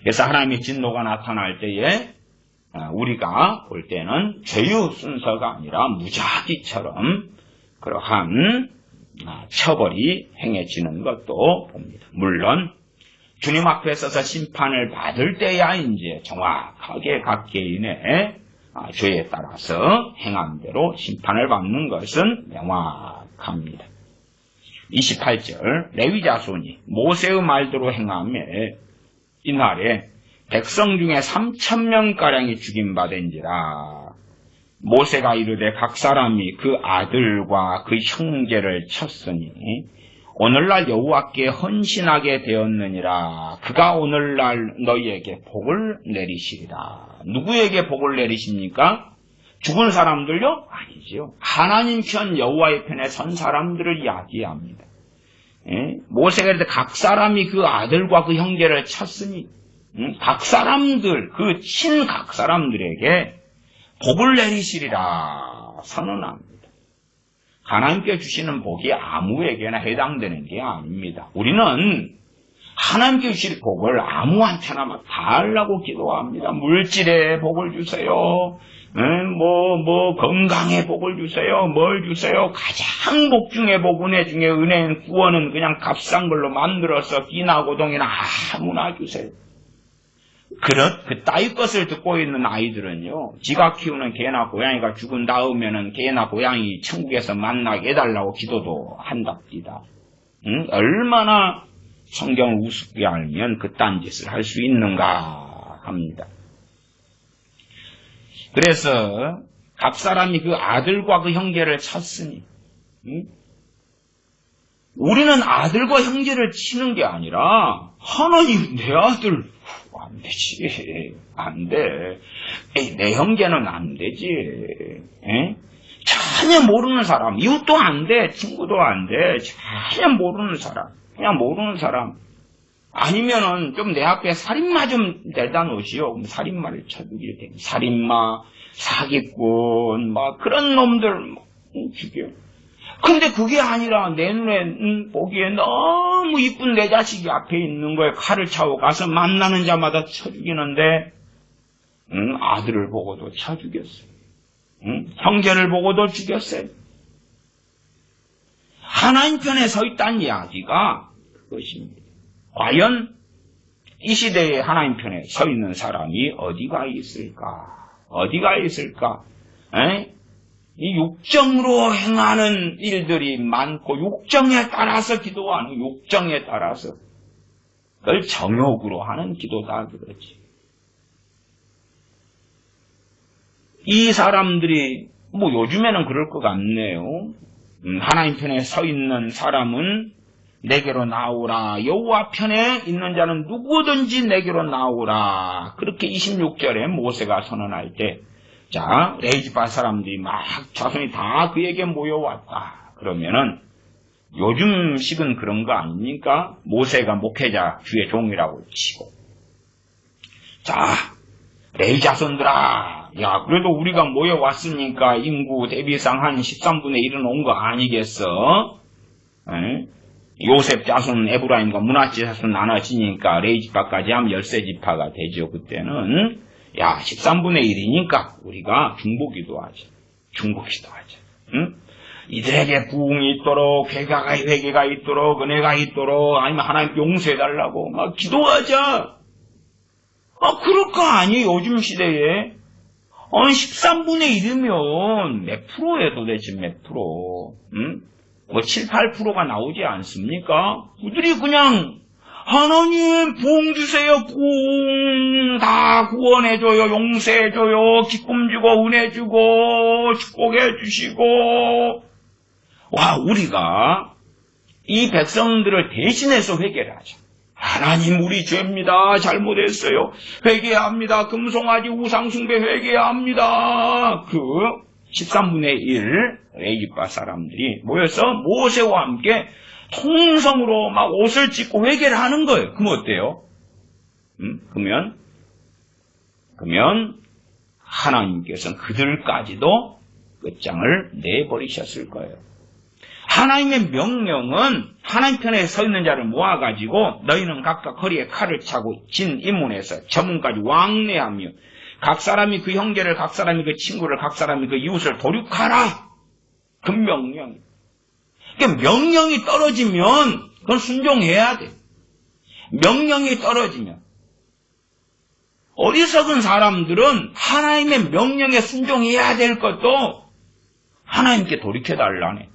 그래서 하나님의 진노가 나타날 때에 우리가 볼 때는 죄의 순서가 아니라 무작위처럼 그러한 처벌이 행해지는 것도 봅니다. 물론 주님 앞에 서서 심판을 받을 때야 이제 정확하게 각 개인의 죄에 따라서 행한 대로 심판을 받는 것은 명확합니다. 28절 레위 자손이 모세의 말대로 행하며 이날에 백성 중에 3,000명가량이 죽임받은지라. 모세가 이르되 각 사람이 그 아들과 그 형제를 쳤으니 오늘날 여호와께 헌신하게 되었느니라. 그가 오늘날 너희에게 복을 내리시리라. 누구에게 복을 내리십니까? 죽은 사람들요? 아니지요. 하나님 편 여호와의 편에 선 사람들을 이야기합니다. 모세가 이르되 각 사람이 그 아들과 그 형제를 쳤으니 각 사람들, 그 친 각 사람들에게 복을 내리시리라 선언합니다. 하나님께 주시는 복이 아무에게나 해당되는 게 아닙니다. 우리는 하나님께 주실 복을 아무한테나 막 달라고 기도합니다. 물질의 복을 주세요. 건강의 복을 주세요. 뭘 주세요? 가장 복 중에 복, 은혜 중에 은혜인 구원은 그냥 값싼 걸로 만들어서 끼나 고동이나 아무나 주세요. 그 따위 것을 듣고 있는 아이들은요, 지가 키우는 개나 고양이가 죽은 다음에는 개나 고양이 천국에서 만나게 해달라고 기도도 한답니다. 얼마나 성경을 우습게 알면 그딴 짓을 할 수 있는가 합니다. 그래서 갑사람이 그 아들과 그 형제를 쳤으니, 우리는 아들과 형제를 치는 게 아니라 하나님 내 아들 안 되지, 안 돼. 내 형제는 안 되지. 전혀 모르는 사람, 이웃도 안 돼, 친구도 안 돼. 전혀 모르는 사람, 그냥 모르는 사람. 아니면은 좀 내 앞에 살인마 좀 내다 놓으시오. 살인마를 쳐죽일 테니. 살인마, 사기꾼, 막 그런 놈들 죽여. 근데 그게 아니라 내 눈에 보기에 너무 이쁜 내 자식이 앞에 있는 거에 칼을 차고 가서 만나는 자마다 쳐 죽이는데, 아들을 보고도 쳐 죽였어요. 형제를 보고도 죽였어요. 하나님 편에 서 있다는 이야기가 그것입니다. 과연 이 시대에 하나님 편에 서 있는 사람이 어디가 있을까? 어디가 있을까? 이 육정으로 행하는 일들이 많고, 육정에 따라서 기도하는, 육정에 따라서 그걸 정욕으로 하는 기도다 그러지. 이 사람들이 요즘에는 그럴 것 같네요. 하나님 편에 서 있는 사람은 내게로 나오라. 여호와 편에 있는 자는 누구든지 내게로 나오라. 그렇게 26절에 모세가 선언할 때, 자, 레이지파 사람들이 막 자손이 다 그에게 모여왔다. 그러면은 요즘식은 그런 거 아닙니까? 모세가 목회자 주의 종이라고 치고, 자, 레이 자손들아, 야, 그래도 우리가 모여왔으니까 인구 대비상 한 13분의 1은 온 거 아니겠어? 요셉 자손 에브라임과 므낫세 자손 나눠지니까 레이지파까지 하면 13지파가 되죠. 그때는 야, 13분의 1이니까 우리가 중보기도 하자. 중보기도 하자. 이들에게 부흥이 있도록, 회개가 있도록, 은혜가 있도록, 아니면 하나님 용서해달라고 막 기도하자. 그럴 거 아니에요, 요즘 시대에. 13분의 1이면 몇 프로예요, 도대체 몇 프로? 7, 8%가 나오지 않습니까? 그들이 그냥 하나님 부흥 주세요. 부흥 다 구원해줘요. 용서해줘요. 기쁨 주고 은혜 주고 축복해 주시고. 와, 우리가 이 백성들을 대신해서 회개를 하자. 하나님 우리 죄입니다. 잘못했어요. 회개합니다. 금송아지 우상숭배 회개합니다. 그 13분의 1 레이지파 사람들이 모여서 모세와 함께 통성으로 막 옷을 찢고 회개를 하는 거예요. 그럼 어때요? 그러면 하나님께서는 그들까지도 끝장을 내버리셨을 거예요. 하나님의 명령은 하나님 편에 서 있는 자를 모아가지고 너희는 각각 허리에 칼을 차고 진 인문에서 저문까지 왕래하며 각 사람이 그 형제를, 각 사람이 그 친구를, 각 사람이 그 이웃을 도륙하라. 그 명령. 그러니까 명령이 떨어지면 그건 순종해야 돼. 명령이 떨어지면. 어리석은 사람들은 하나님의 명령에 순종해야 될 것도 하나님께 돌이켜달라네.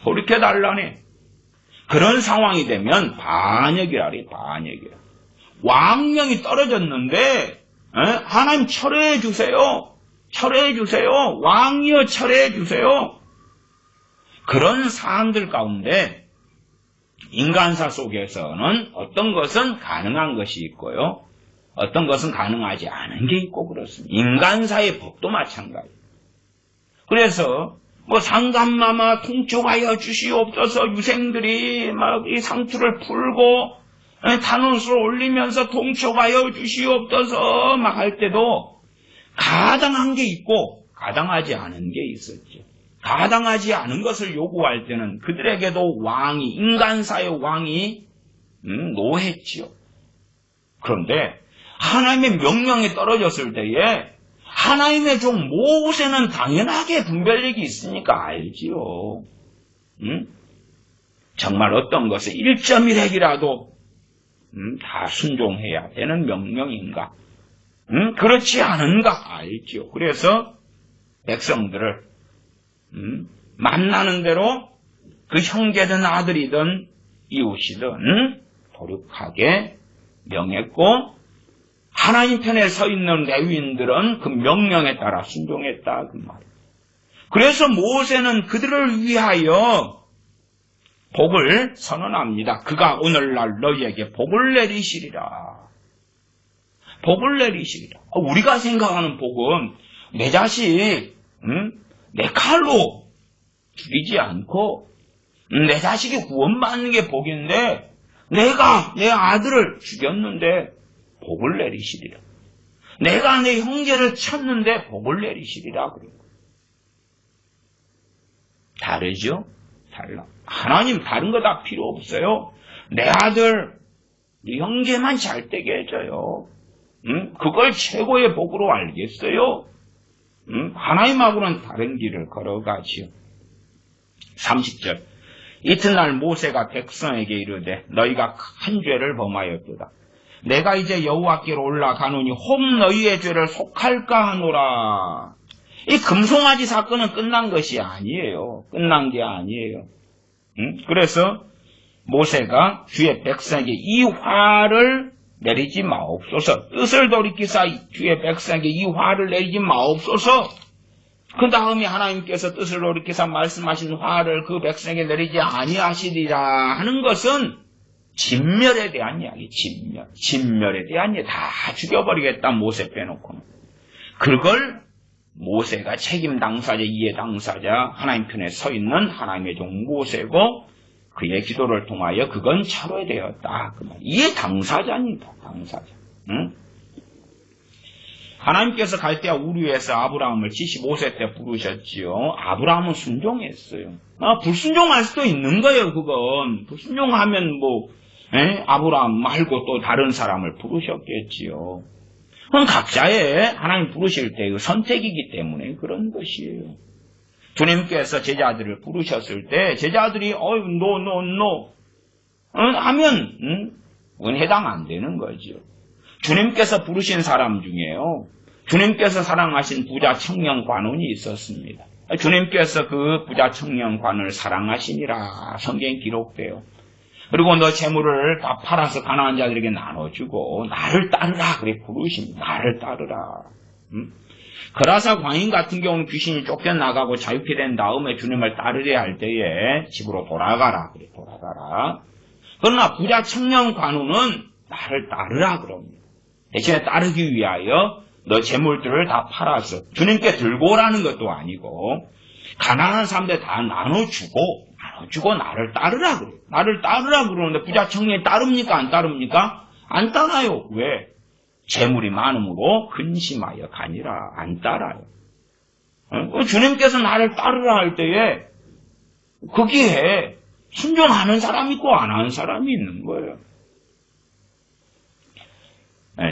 돌이켜달라네. 그런 상황이 되면 반역이라래, 반역이라. 왕령이 떨어졌는데 하나님 철회해 주세요. 철회해 주세요. 왕이여 철회해 주세요. 그런 사람들 가운데 인간사 속에서는 어떤 것은 가능한 것이 있고요. 어떤 것은 가능하지 않은 게 있고 그렇습니다. 인간사의 법도 마찬가지. 그래서 상감마마 통촉하여 주시옵소서 유생들이 막 이 상투를 풀고 단옷을 올리면서 통촉하여 주시옵소서 막 할 때도 가당한 게 있고 가당하지 않은 게 있었죠. 가당하지 않은 것을 요구할 때는 그들에게도 왕이, 인간사의 왕이 노했지요. 그런데 하나님의 명령이 떨어졌을 때에 하나님의 종 모세는 당연하게 분별력이 있으니까 알지요. 정말 어떤 것을 1.1핵이라도 다 순종해야 되는 명령인가? 그렇지 않은가? 알지요. 그래서 백성들을 만나는 대로 그 형제든 아들이든 이웃이든 도륙하게 명했고 하나님 편에 서 있는 레위인들은 그 명령에 따라 순종했다 그 말. 그래서 모세는 그들을 위하여 복을 선언합니다. 그가 오늘날 너희에게 복을 내리시리라. 복을 내리시리라. 우리가 생각하는 복은 내 자식 내 칼로 죽이지 않고 내 자식이 구원받는 게 복인데 내가 내 아들을 죽였는데 복을 내리시리라. 내가 내 형제를 쳤는데 복을 내리시리라. 다르죠? 달라. 하나님 다른 거 다 필요 없어요. 내 아들, 네 형제만 잘 되게 해줘요. 그걸 최고의 복으로 알겠어요? 하나님하고는 다른 길을 걸어가지요. 30절. 이튿날 모세가 백성에게 이르되 너희가 큰 죄를 범하였도다. 내가 이제 여호와께로 올라가노니 혹 너희의 죄를 속할까 하노라. 이 금송아지 사건은 끝난 것이 아니에요. 끝난 게 아니에요. 그래서 모세가 주의 백성에게 이 화를 내리지 마옵소서. 뜻을 돌이키사 주의 백성에게 이 화를 내리지 마옵소서. 그 다음에 하나님께서 뜻을 돌이키사 말씀하신 화를 그 백성에게 내리지 아니하시리라 하는 것은 진멸에 대한 이야기. 진멸에 대한 이야기. 다 죽여버리겠다 모세 빼놓고는. 그걸 모세가 책임 당사자, 이해 당사자, 하나님 편에 서 있는 하나님의 종 모세고 그의 기도를 통하여 그건 철회되었다. 이해 당사자입니다. 당사자. 하나님께서 갈대아 우르에서 아브라함을 75세 때 부르셨지요. 아브라함은 순종했어요. 불순종할 수도 있는 거예요. 그건 불순종하면 아브라함 말고 또 다른 사람을 부르셨겠지요. 그건 각자의 하나님 부르실 때의 선택이기 때문에 그런 것이에요. 주님께서 제자들을 부르셨을 때 제자들이 노 하면 그건 해당 안 되는 거죠. 주님께서 부르신 사람 중에요. 주님께서 사랑하신 부자 청년 관원이 있었습니다. 주님께서 그 부자 청년 관원을 사랑하시니라 성경에 기록돼요. 그리고 너 재물을 다 팔아서 가난한 자들에게 나눠주고 나를 따르라 그래 부르십니다. 나를 따르라. 거라사 광인 같은 경우는 귀신이 쫓겨나가고 자유케 된 다음에 주님을 따르려 할 때에 집으로 돌아가라 그래 돌아가라. 그러나 부자 청년 관우는 나를 따르라 그럽니다. 대신에 따르기 위하여 너 재물들을 다 팔아서 주님께 들고 오라는 것도 아니고 가난한 사람들 다 나눠주고 나를 따르라 그래요. 나를 따르라 그러는데 부자 청년이 따릅니까? 안 따릅니까? 안 따라요. 왜? 재물이 많음으로 근심하여 가니라. 안 따라요. 주님께서 나를 따르라 할 때에 거기에 순종하는 사람이 있고 안 하는 사람이 있는 거예요.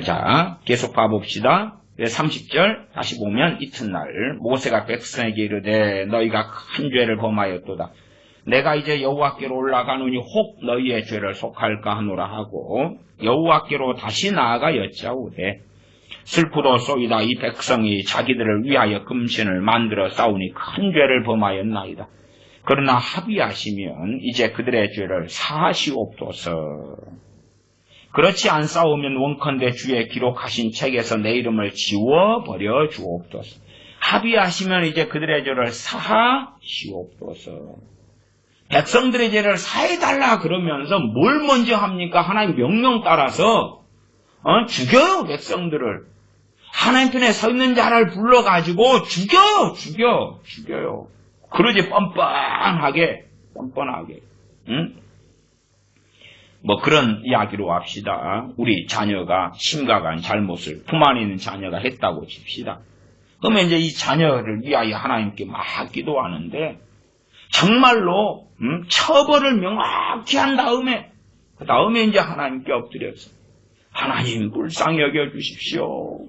자, 계속 봐봅시다. 30절 다시 보면 이튿날 모세가 백성에게 이르되 너희가 큰 죄를 범하였도다. 내가 이제 여호와께로 올라가노니 혹 너희의 죄를 속할까 하노라 하고 여호와께로 다시 나아가 여짜오되 슬프도소이다. 이 백성이 자기들을 위하여 금신을 만들어 싸우니 큰 죄를 범하였나이다. 그러나 합의하시면 이제 그들의 죄를 사하시옵소서. 그렇지 않사오면 원컨대 주의 기록하신 책에서 내 이름을 지워버려 주옵소서. 합의하시면 이제 그들의 죄를 사하시옵소서. 백성들의 죄를 사해달라 그러면서 뭘 먼저 합니까? 하나님 명령 따라서 죽여요 백성들을. 하나님 편에 서 있는 자를 불러가지고 죽여요. 그러지 뻔뻔하게 응? 그런 이야기로 합시다. 우리 자녀가 심각한 잘못을 품 안에 있는 자녀가 했다고 칩시다. 그러면 이제 이 자녀를 위하여 하나님께 막 기도하는데 정말로 처벌을 명확히 한 다음에 그 다음에 이제 하나님께 엎드려서 하나님 불쌍히 여겨주십시오.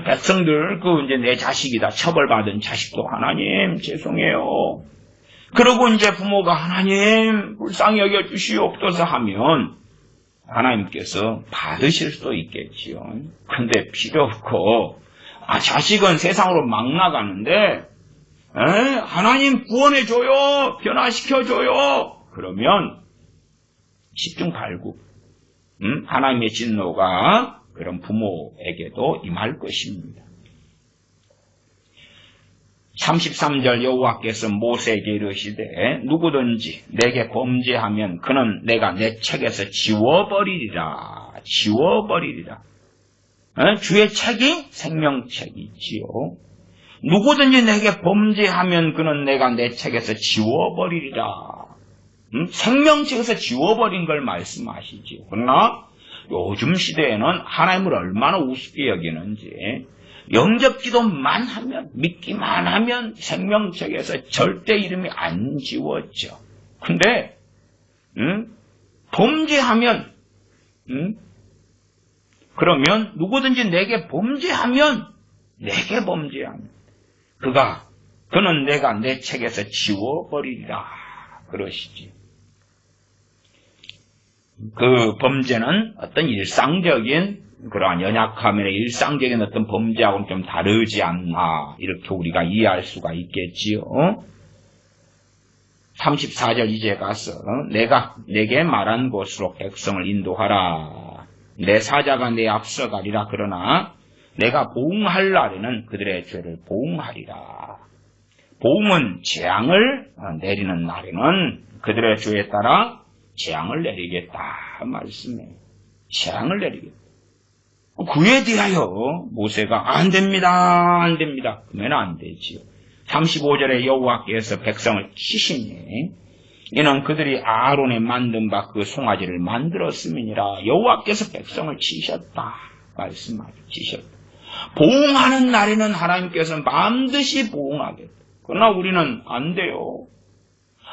백성들 이제 내 자식이다 처벌받은 자식도 하나님 죄송해요. 그러고 이제 부모가 하나님 불쌍히 여겨주시옵소서 하면 하나님께서 받으실 수도 있겠지요. 근데 필요 없고 자식은 세상으로 막 나가는데 하나님 구원해줘요. 변화시켜줘요. 그러면 십중 팔구 하나님의 진노가 그런 부모에게도 임할 것입니다. 33절 여호와께서 모세에게 이르시되 누구든지 내게 범죄하면 그는 내가 내 책에서 지워버리리라. 지워버리리라. 주의 책이 생명책이지요. 누구든지 내게 범죄하면 그는 내가 내 책에서 지워버리리라. 생명책에서 지워버린 걸 말씀하시지요. 그러나 요즘 시대에는 하나님을 얼마나 우습게 여기는지 영접 기도만 하면 믿기만 하면 생명책에서 절대 이름이 안 지워져. 근데 범죄하면 그러면 누구든지 내게 범죄하면 그는 내가 내 책에서 지워버리리라 그러시지. 그 범죄는 어떤 일상적인 그러한 연약함이나 일상적인 어떤 범죄하고는 좀 다르지 않나 이렇게 우리가 이해할 수가 있겠지요. 34절 이제 가서 내가 내게 말한 곳으로 백성을 인도하라. 내 사자가 내 앞서 가리라. 그러나 내가 보응할 날에는 그들의 죄를 보응하리라. 보응은 재앙을 내리는 날에는 그들의 죄에 따라 재앙을 내리겠다 말씀해요. 재앙을 내리겠다. 그에 대하여 모세가 안 됩니다. 그러면 안 되지요. 35절에 여호와께서 백성을 치시니 이는 그들이 아론에 만든 바 그 송아지를 만들었음이니라. 여호와께서 백성을 치셨다 말씀하죠. 치셨다. 보응하는 날에는 하나님께서는 반드시 보응하겠다. 그러나 우리는 안 돼요.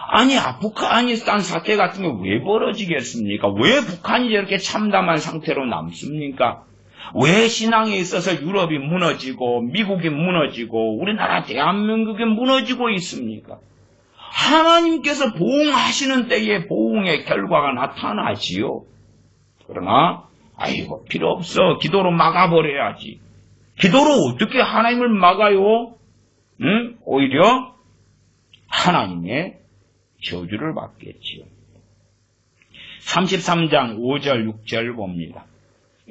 아니 아프가니스탄 사태 같은 게 왜 벌어지겠습니까? 왜 북한이 저렇게 참담한 상태로 남습니까? 왜 신앙에 있어서 유럽이 무너지고 미국이 무너지고 우리나라 대한민국이 무너지고 있습니까? 하나님께서 보응하시는 때에 보응의 결과가 나타나지요. 그러나 아이고 필요 없어. 기도로 막아버려야지. 기도로 어떻게 하나님을 막아요? 오히려 하나님의 저주를 받겠지요. 33장 5절 6절 봅니다.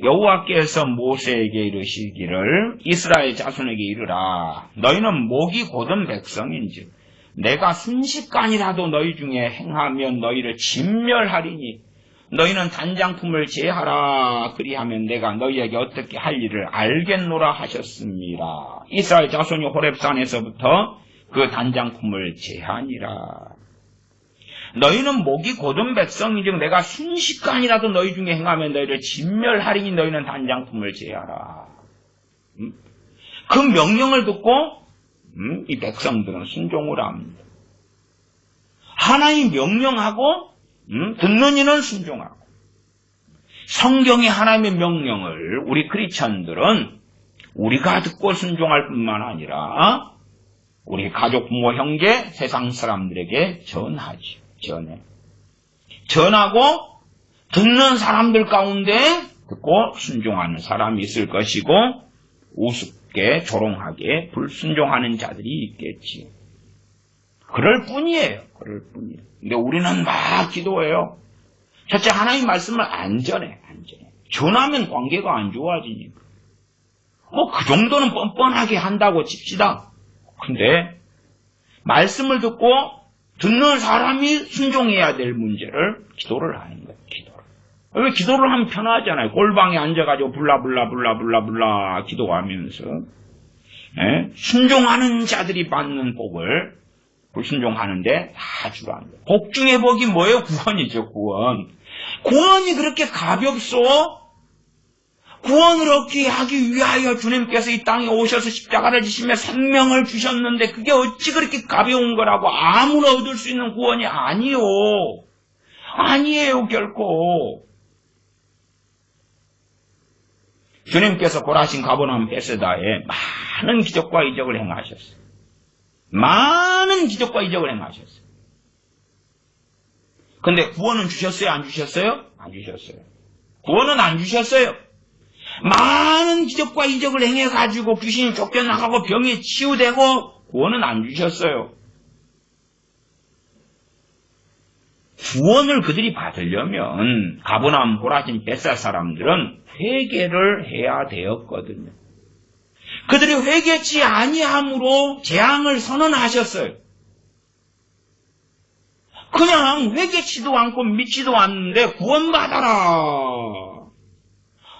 여호와께서 모세에게 이르시기를 이스라엘 자손에게 이르라. 너희는 목이 곧은 백성인즉 내가 순식간이라도 너희 중에 행하면 너희를 진멸하리니 너희는 단장품을 제하라. 그리하면 내가 너희에게 어떻게 할 일을 알겠노라 하셨습니다. 이스라엘 자손이 호렙산에서부터 그 단장품을 제하니라. 너희는 목이 곧은 백성인즉 내가 순식간이라도 너희 중에 행하면 너희를 진멸하리니 너희는 단장품을 제하라. 그 명령을 듣고 이 백성들은 순종을 합니다. 하나님 명령하고 듣는 이는 순종하고. 성경의 하나님의 명령을 우리 크리스천들은 우리가 듣고 순종할 뿐만 아니라 우리 가족, 부모, 형제, 세상 사람들에게 전하지. 전하고 듣는 사람들 가운데 듣고 순종하는 사람이 있을 것이고 우습게 조롱하게 불순종하는 자들이 있겠지. 그럴 뿐이에요. 근데 우리는 막 기도해요. 첫째 하나님 말씀을 안 전해. 전하면 관계가 안 좋아지니까. 그 정도는 뻔뻔하게 한다고 칩시다. 근데 말씀을 듣고 듣는 사람이 순종해야 될 문제를 기도를 하는 거예요. 왜 기도를 하면 편하잖아요. 골방에 앉아가지고 불라불라 기도하면서 순종하는 자들이 받는 복을 불순종하는데 다 주라는 거예요. 복 중에 복이 뭐예요? 구원이죠. 구원이 그렇게 가볍소? 구원을 얻게 하기 위하여 주님께서 이 땅에 오셔서 십자가를 지시며 생명을 주셨는데 그게 어찌 그렇게 가벼운 거라고. 아무나 얻을 수 있는 구원이 아니요. 아니에요, 결코. 주님께서 고라신 가버나움 베세다에 많은 기적과 이적을 행하셨어요. 많은 기적과 이적을 행하셨어요. 근데 구원은 주셨어요? 안 주셨어요? 안 주셨어요. 구원은 안 주셨어요. 많은 기적과 이적을 행해가지고 귀신이 쫓겨나가고 병이 치유되고 구원은 안 주셨어요. 구원을 그들이 받으려면 가버나움 고라신 벳사 사람들은 회개를 해야 되었거든요. 그들이 회개치 아니함으로 재앙을 선언하셨어요. 그냥 회개치도 않고 믿지도 않는데 구원받아라.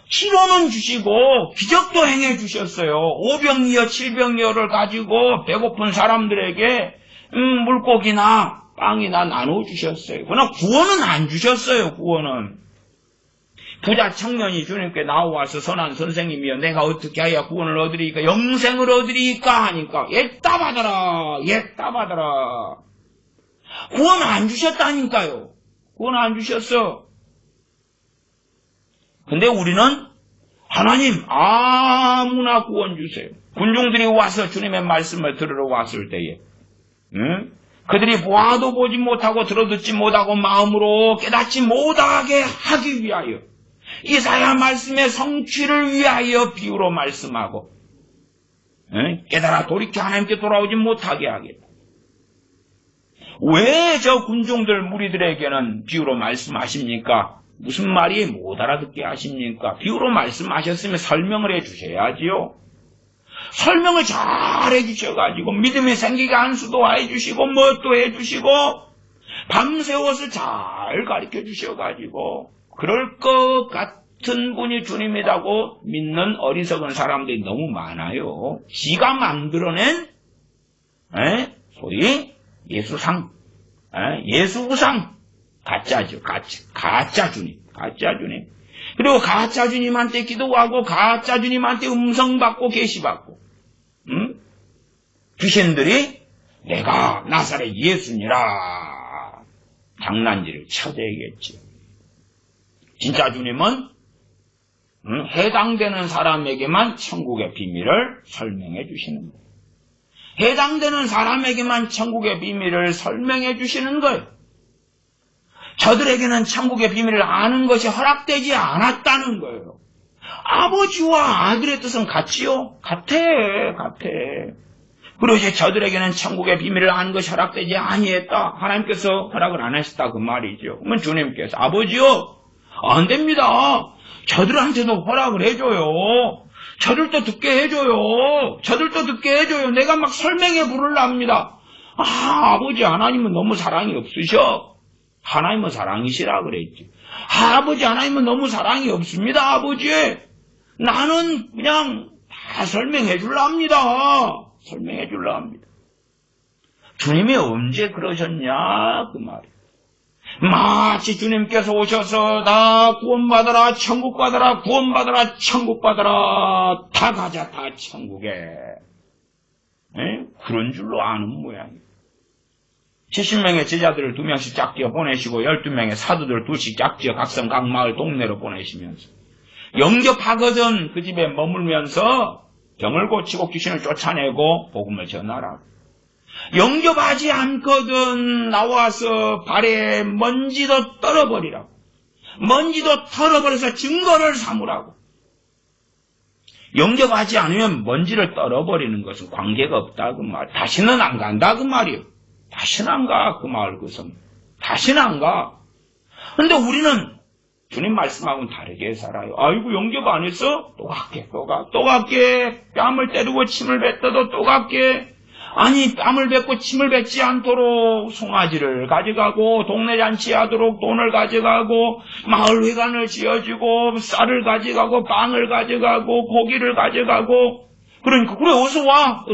치료는 주시고 기적도 행해 주셨어요. 오병이어 칠병이어를 가지고 배고픈 사람들에게 물고기나 빵이나 나눠 주셨어요. 그러나 구원은 안 주셨어요. 구원은. 부자 청년이 주님께 나와서 선한 선생님이여 내가 어떻게 해야 구원을 얻으리까 영생을 얻으리까 하니까 옛다 받아라. 옛다 받아라. 구원 안 주셨다니까요. 구원 안 주셨어. 근데 우리는 하나님 아무나 구원 주세요. 군중들이 와서 주님의 말씀을 들으러 왔을 때에 그들이 보아도 보지 못하고 들어듣지 못하고 마음으로 깨닫지 못하게 하기 위하여 이사야 말씀의 성취를 위하여 비유로 말씀하고 깨달아 돌이켜 하나님께 돌아오지 못하게 하겠다. 왜 저 군중들 무리들에게는 비유로 말씀하십니까? 무슨 말이 못 알아듣게 하십니까? 비유로 말씀하셨으면 설명을 해주셔야지요. 설명을 잘 해주셔가지고 믿음이 생기게 한수도 해주시고 뭣도 해주시고 밤새워서 잘 가르쳐 주셔가지고 그럴 것 같은 분이 주님이라고 믿는 어리석은 사람들이 너무 많아요. 지가 만들어낸 소위 예수상, 예수우상, 가짜죠. 가짜 주님. 그리고 가짜 주님한테 기도하고 가짜 주님한테 음성받고 계시받고 귀신들이 내가 나사렛 예수니라 장난질을 쳐대겠지. 진짜 주님은 해당되는 사람에게만 천국의 비밀을 설명해 주시는 거예요. 해당되는 사람에게만 천국의 비밀을 설명해 주시는 거예요. 저들에게는 천국의 비밀을 아는 것이 허락되지 않았다는 거예요. 아버지와 아들의 뜻은 같지요? 같아. 그리고 이제 저들에게는 천국의 비밀을 아는 것이 허락되지 아니했다. 하나님께서 허락을 안 하셨다 그 말이죠. 그러면 주님께서 아버지요 안 됩니다. 저들한테도 허락을 해줘요. 저들도 듣게 해줘요. 내가 막 설명해 부르랍니다. 아버지 하나님은 너무 사랑이 없으셔. 하나님은 사랑이시라 그랬지. 아버지 하나님은 너무 사랑이 없습니다. 아버지 나는 그냥 다 설명해 줄라 합니다. 주님이 언제 그러셨냐 그 말이에요. 마치 주님께서 오셔서 다 구원받아라 천국 받아라 구원받아라 천국 받아라 다 가자 다 천국에 그런 줄로 아는 모양이에요. 70명의 제자들을 2명씩 짝지어 보내시고 12명의 사도들 2씩 짝지어 각성 각 마을 동네로 보내시면서 영접하거든 그 집에 머물면서 병을 고치고 귀신을 쫓아내고 복음을 전하라. 영접하지 않거든 나와서 발에 먼지도 떨어버리라고. 먼지도 털어버려서 증거를 삼으라고. 영접하지 않으면 먼지를 떨어버리는 것은 관계가 없다 그 말. 다시는 안 간다 그 말이에요. 다시는 안 가 그 마을 그성. 다시는 안 가. 근데 우리는 주님 말씀하고는 다르게 살아요. 아이고 영접 안 했어? 또 갈게. 뺨을 때리고 침을 뱉어도 또 갈게. 아니 뺨을 뱉고 침을 뱉지 않도록 송아지를 가져가고 동네 잔치하도록 돈을 가져가고 마을 회관을 지어주고 쌀을 가져가고 빵을 가져가고 고기를 가져가고 그러니까 그래 어서 와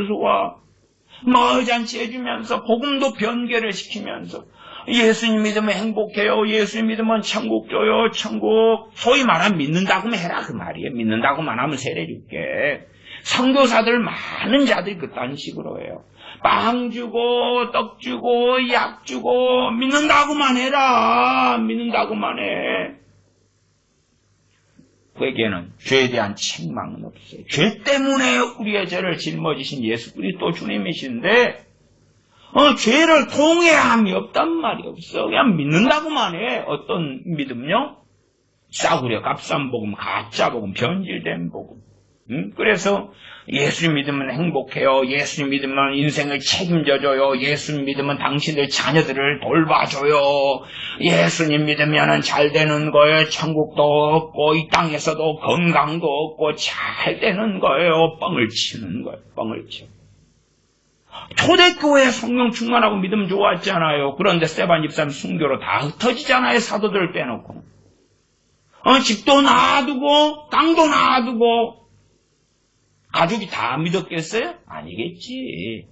마을 잔치 해주면서 복음도 변개를 시키면서 예수님 믿으면 행복해요. 예수님 믿으면 천국 줘요. 천국. 소위 말하면 믿는다고 해라 그 말이에요. 믿는다고만 하면 세례 줄게. 선교사들 많은 자들이 그딴 식으로 해요. 빵 주고 떡 주고 약 주고 믿는다고만 해라. 믿는다고만 해. 그에게는 죄에 대한 책망은 없어요. 죄 때문에 우리의 죄를 짊어지신 예수 그리스도 주님이신데 죄를 통회함이 없단 말이 없어. 그냥 믿는다고만 해. 어떤 믿음요? 싸구려 값싼 복음, 가짜 복음, 변질된 복음. 그래서 예수님 믿으면 행복해요. 예수님 믿으면 인생을 책임져줘요. 예수님 믿으면 당신들 자녀들을 돌봐줘요. 예수님 믿으면 잘 되는 거예요. 천국도 없고 이 땅에서도 건강도 없고 잘 되는 거예요. 뻥을 치는 거예요. 뻥을 쳐. 초대교회 성령 충만하고 믿음 좋았잖아요. 그런데 스데반 집사님 순교로 다 흩어지잖아요. 사도들 빼놓고. 집도 놔두고 땅도 놔두고 가족이 다 믿었겠어요? 아니겠지.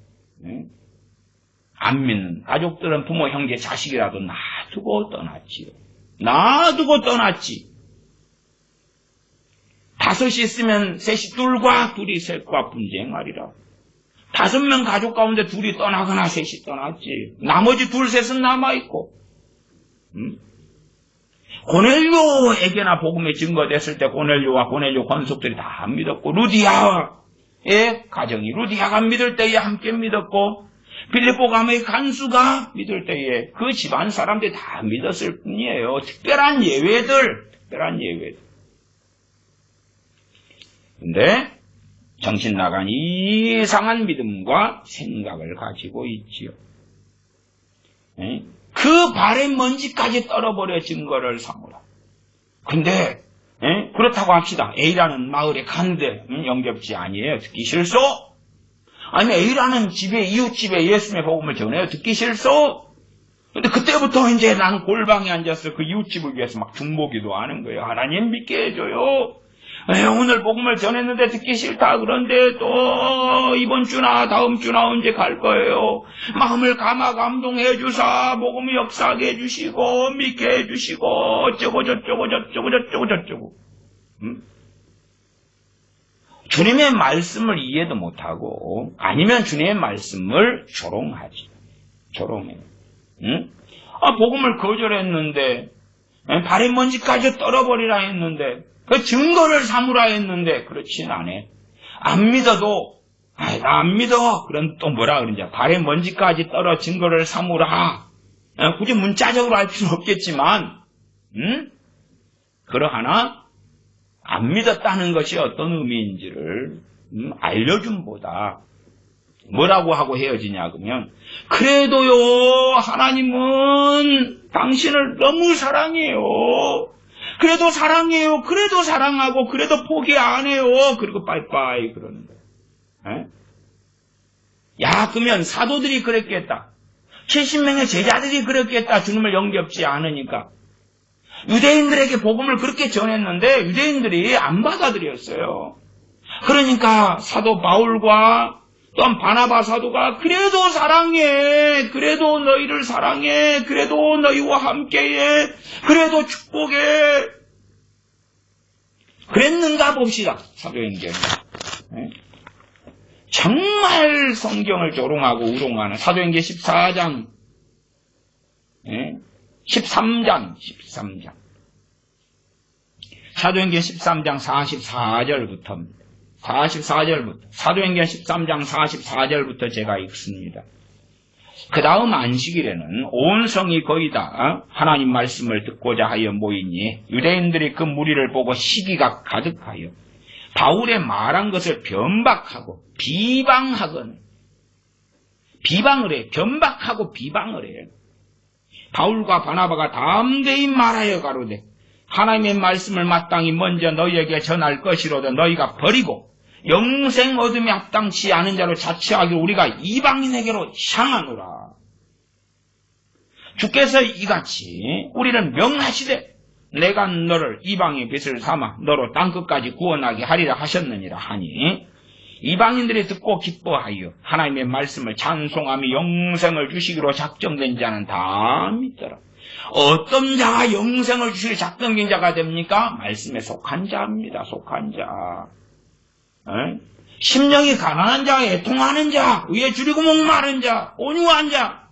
안 믿는 가족들은 부모, 형제, 자식이라도 놔두고 떠났지요. 놔두고 떠났지. 5이 있으면 3이 둘과 둘이 셋과 분쟁하리라. 5명 가족 가운데 2이 떠나거나 3이 떠났지. 나머지 2, 3은 남아있고. 고넬료에게나 복음이 증거됐을 때 고넬료와 고넬료 권속들이 다 믿었고, 루디아의 가정이 루디아가 믿을 때에 함께 믿었고, 빌립보 감의 간수가 믿을 때에 그 집안 사람들이 다 믿었을 뿐이에요. 특별한 예외들. 근데 정신 나간 이상한 믿음과 생각을 가지고 있지요. 그 발의 먼지까지 떨어버려 증거를 삼으라. 근데 그렇다고 합시다. A라는 마을에 간데 영접지 아니에요. 듣기 싫소? 아니면 A라는 집에 이웃집에 예수님의 복음을 전해요. 듣기 싫소? 근데 그때부터 이제 난 골방에 앉아서 그 이웃집을 위해서 막 중보기도 하는 거예요. 하나님 믿게 해줘요. 오늘 복음을 전했는데 듣기 싫다. 그런데 또 이번 주나 다음 주나 언제 갈 거예요. 마음을 감동해 주사 복음을 역사하게 해주시고 믿게 해주시고 어쩌고 저쩌고. 주님의 말씀을 이해도 못하고 아니면 주님의 말씀을 조롱하지. 조롱해. 복음을 거절했는데 발의 먼지까지 떨어버리라 했는데 그 증거를 삼으라 했는데 그렇진 않아. 안 믿어도 나 안 믿어. 그럼 또 뭐라 그러는지 발의 먼지까지 떨어 증거를 삼으라. 굳이 문자적으로 할 필요는 없겠지만 그러하나 안 믿었다는 것이 어떤 의미인지를 알려줌보다 뭐라고 하고 헤어지냐 그러면 그래도요 하나님은 당신을 너무 사랑해요. 그래도 사랑해요. 그래도 사랑하고 그래도 포기 안 해요. 그리고 빠이빠이 그러는 거예요. 야 그러면 사도들이 그랬겠다. 70명의 제자들이 그랬겠다. 주님을 영접지 않으니까. 유대인들에게 복음을 그렇게 전했는데 유대인들이 안 받아들였어요. 그러니까 사도 바울과 또한 바나바 사도가 그래도 사랑해. 그래도 너희를 사랑해. 그래도 너희와 함께해. 그래도 축복해. 그랬는가 봅시다. 사도행전. 정말 성경을 조롱하고 우롱하는 사도행전 14장 13장 사도행전 13장 44절부터 사도행전 13장 44절부터 제가 읽습니다. 그 다음 안식일에는 온 성이 거의 다 하나님 말씀을 듣고자 하여 모이니 유대인들이 그 무리를 보고 시기가 가득하여 바울의 말한 것을 변박하고 비방하거늘 비방을 해. 변박하고 비방을 해. 바울과 바나바가 담대히 말하여 가로되 하나님의 말씀을 마땅히 먼저 너희에게 전할 것이로도 너희가 버리고 영생 얻음에 합당치 않은 자로 자처하기로 우리가 이방인에게로 향하노라. 주께서 이같이 우리를 명하시되 내가 너를 이방의 빛을 삼아 너로 땅끝까지 구원하게 하리라 하셨느니라 하니 이방인들이 듣고 기뻐하여 하나님의 말씀을 찬송하며 영생을 주시기로 작정된 자는 다 믿더라. 어떤 자가 영생을 주시기로 작정된 자가 됩니까? 말씀에 속한 자입니다. 속한 자. 심령이 가난한 자, 애통하는 자, 의에 줄이고 목마른 자, 온유한 자,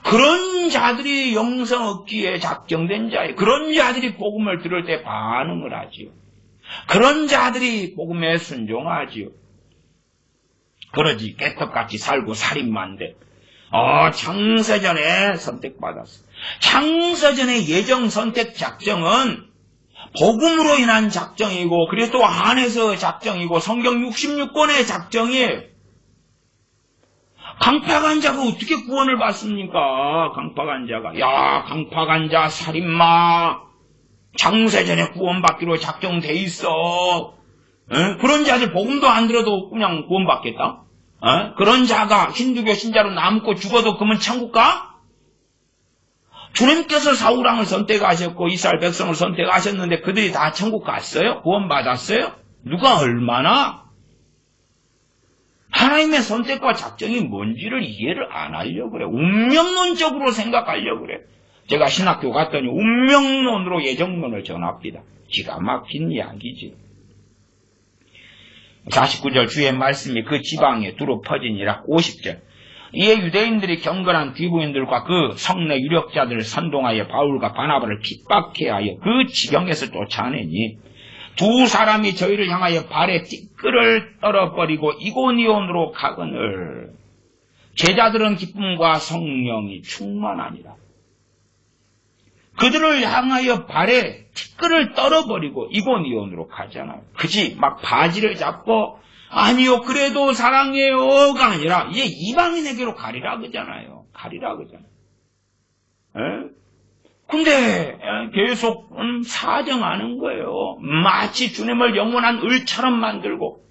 그런 자들이 영성 얻기에 작정된 자예요. 그런 자들이 복음을 들을 때 반응을 하지요. 그런 자들이 복음에 순종하지요. 그러지 깨떡같이 살고 살인만데 창세전에 선택받았어. 창세전의 예정 선택 작정은 복음으로 인한 작정이고 그리스도 안에서 작정이고 성경 66권의 작정이에요. 강팍한 자가 어떻게 구원을 받습니까? 강팍한 자가. 야, 강팍한 자 살인마 창세전에 구원받기로 작정돼 있어. 그런 자들 복음도 안 들어도 그냥 구원받겠다? 그런 자가 힌두교 신자로 남고 죽어도 그러면 천국 가? 주님께서 사울왕을 선택하셨고 이스라엘 백성을 선택하셨는데 그들이 다 천국 갔어요? 구원받았어요? 누가 얼마나? 하나님의 선택과 작정이 뭔지를 이해를 안 하려고 그래. 운명론적으로 생각하려고 그래. 제가 신학교 갔더니 운명론으로 예정론을 전합니다. 기가 막힌 이야기지. 49절 주의 말씀이 그 지방에 두루 퍼지니라. 50절 이에 유대인들이 경건한 귀부인들과 그 성내 유력자들을 선동하여 바울과 바나바를 핍박해 하여 그 지경에서 쫓아내니 두 사람이 저희를 향하여 발에 티끌을 떨어버리고 이고니온으로 가거늘 제자들은 기쁨과 성령이 충만하니라. 그들을 향하여 발에 티끌을 떨어버리고 이고니온으로 가잖아요. 그지 막 바지를 잡고 아니요 그래도 사랑해요가 아니라 이제 이방인에게로 가리라 그러잖아요. 가리라 그러잖아요. 근데 계속 사정하는 거예요. 마치 주님을 영원한 을처럼 만들고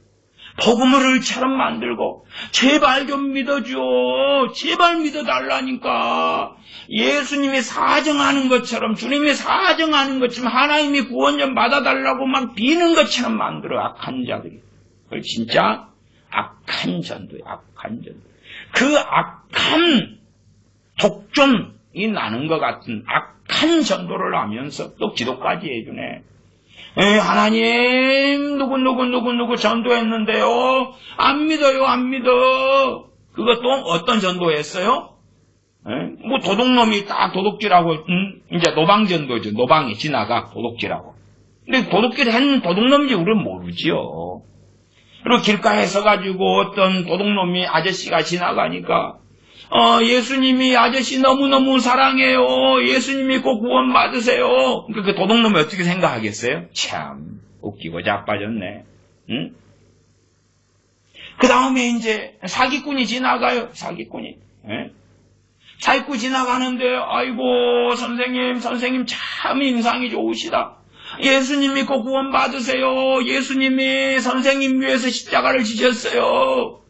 복음을 을처럼 만들고 제발 좀 믿어줘. 제발 믿어달라니까. 예수님이 사정하는 것처럼 주님이 사정하는 것처럼 하나님이 구원 좀 받아달라고 막 비는 것처럼 만들어. 악한 자들이. 그걸 진짜 악한 전도예요. 악한 전도. 그 악한 독점이 나는 것 같은 악한 전도를 하면서 또 기도까지 해주네. 하나님 누구 전도했는데요. 안 믿어요. 안 믿어. 그것도 어떤 전도했어요? 뭐 도둑놈이 딱 도둑질하고 이제 노방전도죠. 노방이 지나가 도둑질하고. 근데 도둑질 한 도둑놈인지 우리는 모르지요. 그리고 길가에 서가지고 어떤 도둑놈이 아저씨가 지나가니까 예수님이 아저씨 너무너무 사랑해요. 예수님이 꼭 구원 받으세요. 그러니까 그 도둑놈이 어떻게 생각하겠어요? 참 웃기고 자빠졌네. 응? 그 다음에 이제 사기꾼이 지나가요. 사기꾼이. 사기꾼 지나가는데 아이고 선생님 참 인상이 좋으시다. 예수님이 꼭 구원 받으세요. 예수님이 선생님 위해서 십자가를 지셨어요.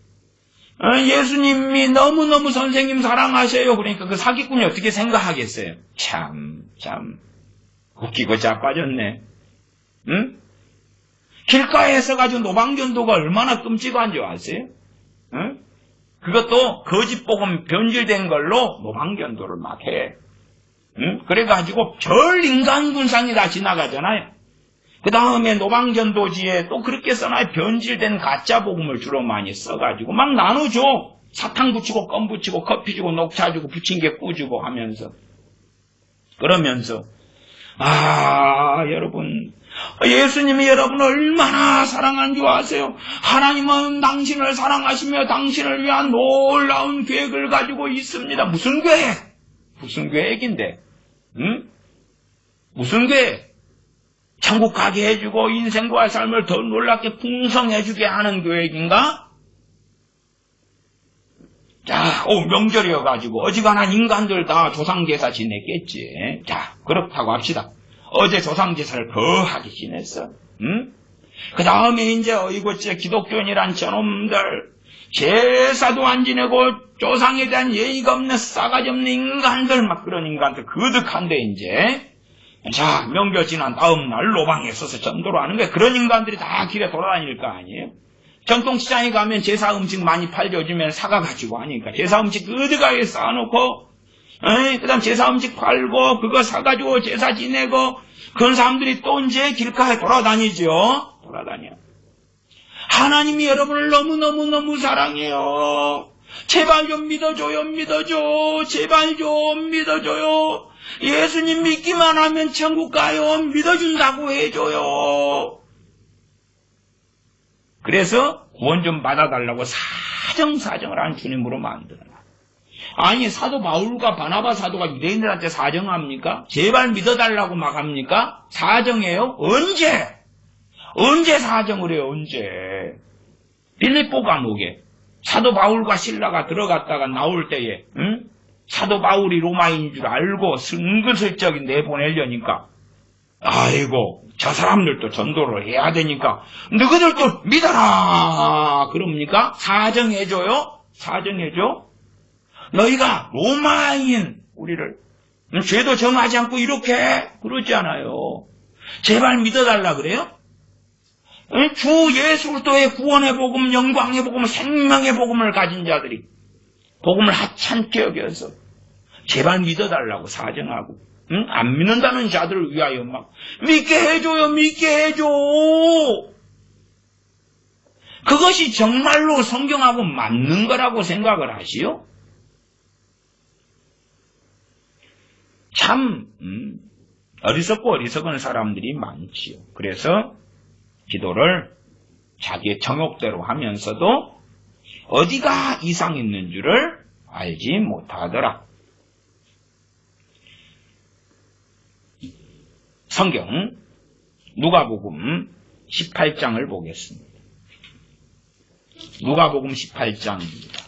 예수님이 너무너무 선생님 사랑하셔요. 그러니까 그 사기꾼이 어떻게 생각하겠어요? 참 웃기고 자빠졌네. 응? 길가에 서가지고 노방전도가 얼마나 끔찍한 줄 아세요? 응? 그것도 거짓복음 변질된 걸로 노방전도를 막 해. 응? 그래가지고 별 인간군상이 다 지나가잖아요. 그 다음에 노방전도지에 또 그렇게 써놔요. 변질된 가짜복음을 주로 많이 써가지고 막 나누죠. 사탕 붙이고 껌 붙이고 커피 주고 녹차 주고 부친 게 꾸주고 하면서. 그러면서 여러분 예수님이 여러분을 얼마나 사랑한 줄 아세요? 하나님은 당신을 사랑하시며 당신을 위한 놀라운 계획을 가지고 있습니다. 무슨 계획? 무슨 계획인데? 응? 무슨 계획? 천국 가게 해주고 인생과 삶을 더 놀랍게 풍성해주게 하는 계획인가? 자, 명절이어가지고 어지간한 인간들 다 조상제사 지냈겠지. 자, 그렇다고 합시다. 어제 조상제사를 거하게 지냈어. 응? 그 다음에 이제 어이구째 기독교인이란 저놈들 제사도 안 지내고 조상에 대한 예의가 없는 싸가지 없는 인간들 막 그런 인간들 그득한데 이제 자 명절 지난 다음 날 노방에 서서 전도를 하는 거야. 그런 인간들이 다 길에 돌아다닐 거 아니에요. 전통시장에 가면 제사 음식 많이 팔려주면 사가가지고 하니까 제사 음식 그득하게 쌓아놓고 그 다음 제사 음식 팔고 그거 사가지고 제사 지내고 그런 사람들이 또 이제 길가에 돌아다니죠. 돌아다녀. 하나님이 여러분을 너무너무너무 사랑해요. 제발 좀 믿어줘요. 제발 좀 믿어줘요. 예수님 믿기만 하면 천국 가요. 믿어준다고 해줘요. 그래서 구원 좀 받아달라고 사정을 한 주님으로 만들어놔. 아니, 사도 바울과 바나바 사도가 유대인들한테 사정합니까? 제발 믿어달라고 막 합니까? 사정해요? 언제 사정을 해요? 언제? 빌립보 감옥에 사도 바울과 실라가 들어갔다가 나올 때에 사도 바울이 로마인인 줄 알고 은근슬쩍 내보내려니까 아이고 저 사람들도 전도를 해야 되니까 너희들도 믿어라 그럽니까? 사정해줘요? 사정해줘? 너희가 로마인 우리를 죄도 정하지 않고 이렇게 그러지 않아요. 제발 믿어달라 그래요? 주 예수 그리스도의 구원의 복음, 영광의 복음, 생명의 복음을 가진 자들이 복음을 하찮게 여겨서 제발 믿어달라고 사정하고 안 믿는다는 자들을 위하여 막 믿게 해줘요. 그것이 정말로 성경하고 맞는 거라고 생각을 하시오? 참 어리석고 어리석은 사람들이 많지요. 그래서 기도를 자기의 정욕대로 하면서도 어디가 이상 있는 줄을 알지 못하더라. 성경 누가복음 18장을 보겠습니다. 누가복음 18장입니다.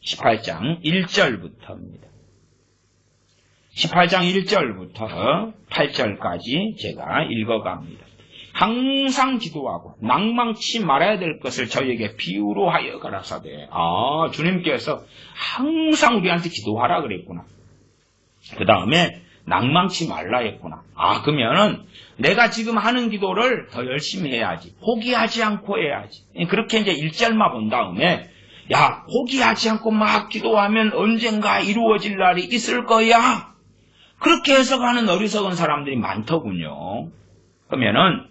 18장 1절부터입니다. 18장 1절부터 8절까지 제가 읽어갑니다. 항상 기도하고 낭망치 말아야 될 것을 저희에게 비유로 하여 가라사대. 주님께서 항상 우리한테 기도하라 그랬구나. 그 다음에 낭망치 말라 했구나. 그러면은 내가 지금 하는 기도를 더 열심히 해야지. 포기하지 않고 해야지. 그렇게 이제 1절만 본 다음에 포기하지 않고 막 기도하면 언젠가 이루어질 날이 있을 거야. 그렇게 해석하는 어리석은 사람들이 많더군요. 그러면은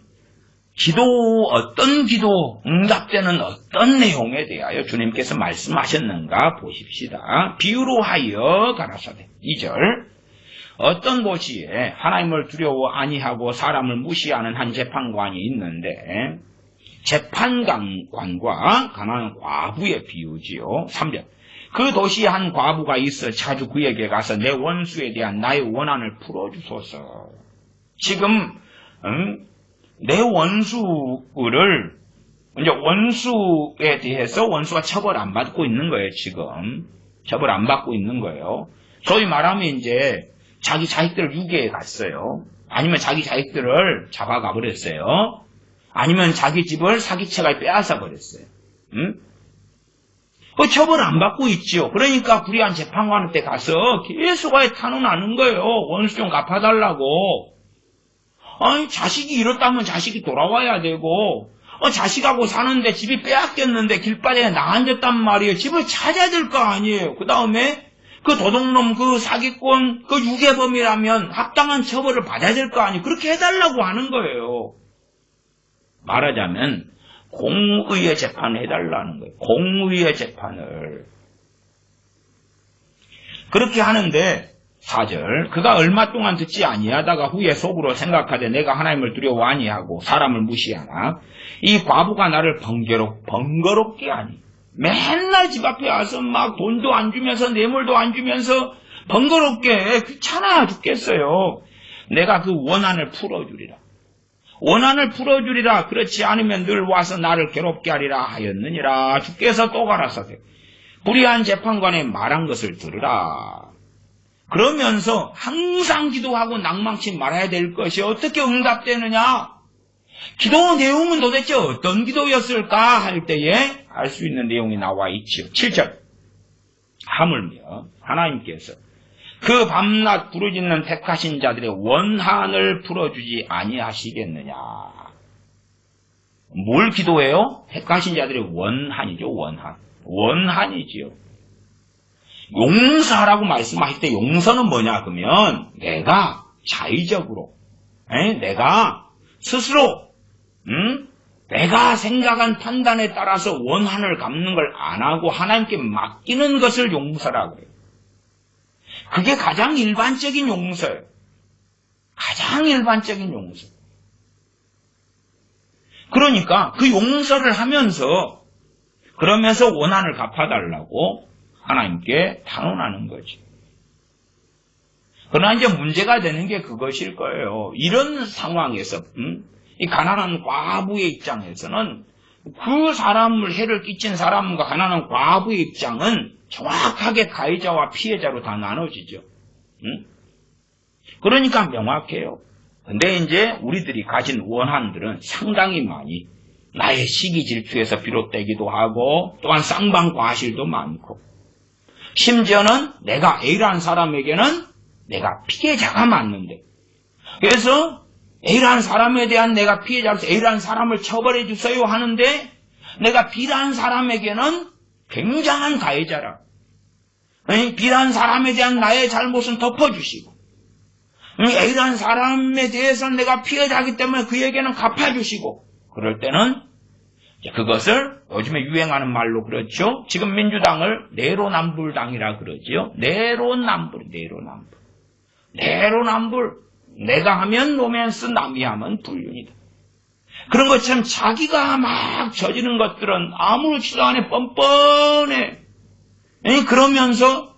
어떤 기도 응답되는 어떤 내용에 대하여 주님께서 말씀하셨는가 보십시다. 비유로 하여 가라사대. 2절 어떤 도시에 하나님을 두려워 아니하고 사람을 무시하는 한 재판관이 있는데 재판관과 가난한 과부의 비유지요. 3절 그 도시에 한 과부가 있어 자주 그에게 가서 내 원수에 대한 나의 원한을 풀어주소서. 지금 내 원수를 이제 원수에 대해서 원수가 처벌 안 받고 있는 거예요. 지금 처벌 안 받고 있는 거예요. 소위 말하면 이제 자기 자식들을 유괴해 갔어요. 아니면 자기 자식들을 잡아가 버렸어요. 아니면 자기 집을 사기채가 빼앗아 버렸어요. 처벌 안 받고 있지요. 그러니까 불의한 재판관한테 가서 계속 탄원하는 거예요. 원수 좀 갚아달라고. 자식이 이렇다면 자식이 돌아와야 되고, 자식하고 사는데 집이 빼앗겼는데 길바닥에 나앉았단 말이에요. 집을 찾아야 될 거 아니에요. 그 다음에 그 도둑놈, 그 사기꾼, 그 유괴범이라면 합당한 처벌을 받아야 될 거 아니에요. 그렇게 해달라고 하는 거예요. 말하자면 공의의 재판을 해달라는 거예요. 공의의 재판을. 그렇게 하는데 4절 그가 얼마 동안 듣지 아니하다가 후에 속으로 생각하되 내가 하나님을 두려워 아니하고 사람을 무시하나 이 과부가 나를 번거롭게 하니 맨날 집 앞에 와서 막 돈도 안 주면서 뇌물도 안 주면서 번거롭게 귀찮아 죽겠어요. 내가 그 원한을 풀어주리라. 원한을 풀어주리라. 그렇지 않으면 늘 와서 나를 괴롭게 하리라 하였느니라. 주께서 또 가라사대 불의한 재판관의 말한 것을 들으라. 그러면서 항상 기도하고 낭망치 말아야 될 것이 어떻게 응답되느냐? 기도 내용은 도대체 어떤 기도였을까 할 때에 알 수 있는 내용이 나와 있지요. 7절 하물며 하나님께서 그 밤낮 부르짖는 택하신 자들의 원한을 풀어주지 아니하시겠느냐. 뭘 기도해요? 택하신 자들의 원한이죠. 원한이지요. 용서하라고 말씀하실 때 용서는 뭐냐 그러면 내가 자의적으로 내가 스스로 내가 생각한 판단에 따라서 원한을 갚는 걸 안 하고 하나님께 맡기는 것을 용서라고 해요. 그게 가장 일반적인 용서예요. 가장 일반적인 용서. 그러니까 그 용서를 하면서 그러면서 원한을 갚아달라고 하나님께 탄원하는 거지. 그러나 이제 문제가 되는 게 그것일 거예요. 이런 상황에서 이 가난한 과부의 입장에서는 그 사람을 해를 끼친 사람과 가난한 과부의 입장은 정확하게 가해자와 피해자로 다 나눠지죠. 그러니까 명확해요. 근데 이제 우리들이 가진 원한들은 상당히 많이 나의 시기 질투에서 비롯되기도 하고 또한 쌍방과실도 많고 심지어는 내가 A라는 사람에게는 내가 피해자가 맞는데 그래서 A라는 사람에 대한 내가 피해자로서 A라는 사람을 처벌해 주세요 하는데 내가 B라는 사람에게는 굉장한 가해자라. B라는 사람에 대한 나의 잘못은 덮어주시고 A라는 사람에 대해서는 내가 피해자이기 때문에 그에게는 갚아주시고 그럴 때는 그것을 요즘에 유행하는 말로 그렇죠. 지금 민주당을 내로남불당이라 그러지요. 내로남불. 내가 하면 로맨스, 남이 하면 불륜이다. 그런 것처럼 자기가 막 저지른 것들은 아무렇지도 않아 뻔뻔해. 그러면서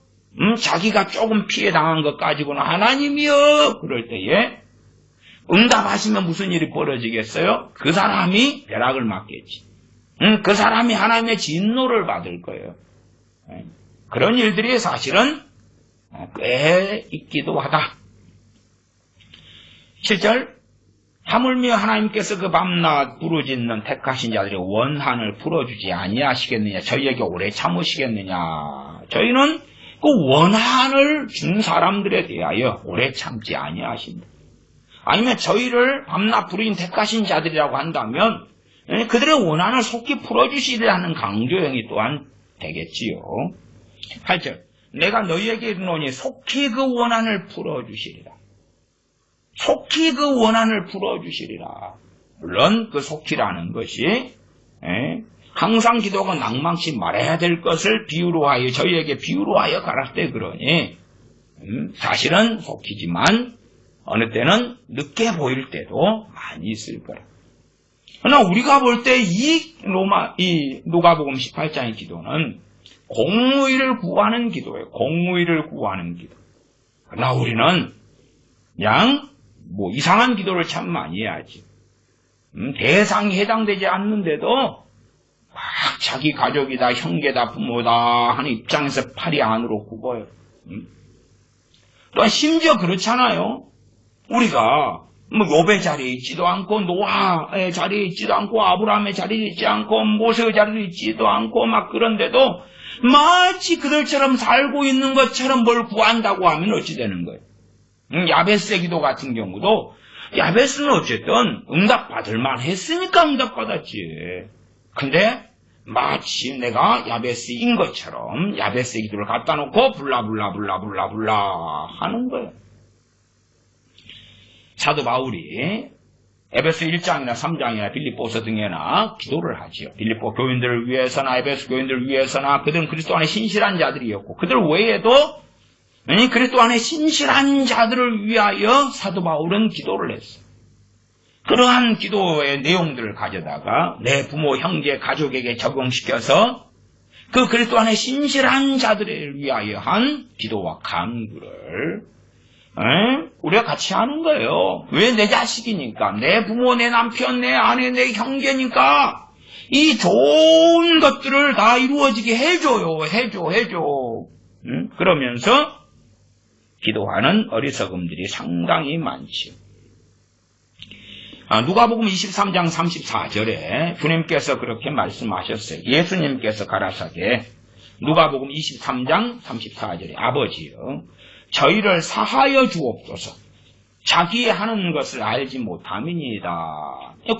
자기가 조금 피해 당한 것 가지고는 하나님이여 그럴 때에 응답하시면 무슨 일이 벌어지겠어요? 그 사람이 벼락을 맞겠지. 그 사람이 하나님의 진노를 받을 거예요. 그런 일들이 사실은 꽤 있기도 하다. 7절 하물며 하나님께서 그 밤낮 부르짖는 택하신 자들의 원한을 풀어주지 아니하시겠느냐. 저희에게 오래 참으시겠느냐. 저희는 그 원한을 준 사람들에 대하여 오래 참지 아니하신다. 아니면 저희를 밤낮 부르짖는 택하신 자들이라고 한다면 그들의 원한을 속히 풀어주시리라는 강조형이 또한 되겠지요. 8절 내가 너희에게 이르노니 속히 그 원한을 풀어주시리라. 속히 그 원한을 풀어주시리라. 물론 그 속히라는 것이 항상 기도가 낭망치 말아야 될 것을 비유로 하여 저희에게 비유로 하여 가라 때 그러니 사실은 속히지만 어느 때는 늦게 보일 때도 많이 있을 거라. 그러나 우리가 볼 때 이 누가복음 18장의 기도는 공의를 구하는 기도예요. 공의를 구하는 기도. 그러나 우리는 그냥 이상한 기도를 참 많이 해야지. 대상이 해당되지 않는데도 막 자기 가족이다, 형제다, 부모다 하는 입장에서 팔이 안으로 굽어요. 또한 심지어 그렇잖아요. 우리가 욥의 자리에 있지도 않고 노아의 자리에 있지도 않고 아브라함의 자리에 있지 않고 모세의 자리에 있지도 않고 막 그런데도 마치 그들처럼 살고 있는 것처럼 뭘 구한다고 하면 어찌 되는 거예요? 야베스의 기도 같은 경우도 야베스는 어쨌든 응답받을 만했으니까 응답받았지. 근데 마치 내가 야베스인 것처럼 야베스의 기도를 갖다 놓고 불라불라 하는 거예요. 사도 바울이 에베소 1장이나 3장이나 빌립보서 등에나 기도를 하지요. 빌립보 교인들을 위해서나 에베소 교인들을 위해서나 그들은 그리스도 안에 신실한 자들이었고 그들 외에도 그리스도 안에 신실한 자들을 위하여 사도 바울은 기도를 했어요. 그러한 기도의 내용들을 가져다가 내 부모, 형제, 가족에게 적용시켜서 그 그리스도 안에 신실한 자들을 위하여 한 기도와 간구를 우리가 같이 하는 거예요. 왜? 내 자식이니까, 내 부모, 내 남편, 내 아내, 내 형제니까 이 좋은 것들을 다 이루어지게 해줘요. 해줘. 그러면서 기도하는 어리석음들이 상당히 많지요. 누가복음 23장 34절에 주님께서 그렇게 말씀하셨어요. 예수님께서 가라사대 누가복음 23장 34절에 아버지여 저희를 사하여 주옵소서. 자기의 하는 것을 알지 못함이니이다.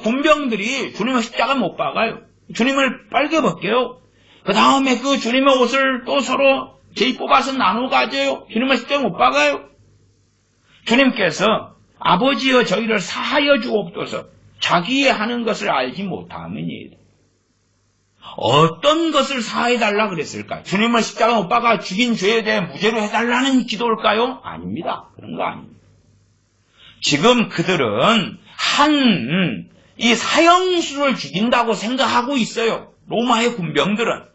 군병들이 주님의 십자가 못 박아요. 주님을 빨개 벗겨요. 그 다음에 그 주님의 옷을 또 서로 제이 뽑아서 나눠 가져요. 주님의 십자가 못 박아요. 주님께서 아버지여 저희를 사하여 주옵소서. 자기의 하는 것을 알지 못함이니이다. 어떤 것을 사해달라 그랬을까요? 주님을 십자가 못 박아 죽인 죄에 대해 무죄로 해달라는 기도일까요? 아닙니다. 그런 거 아닙니다. 지금 그들은 이 사형수를 죽인다고 생각하고 있어요. 로마의 군병들은.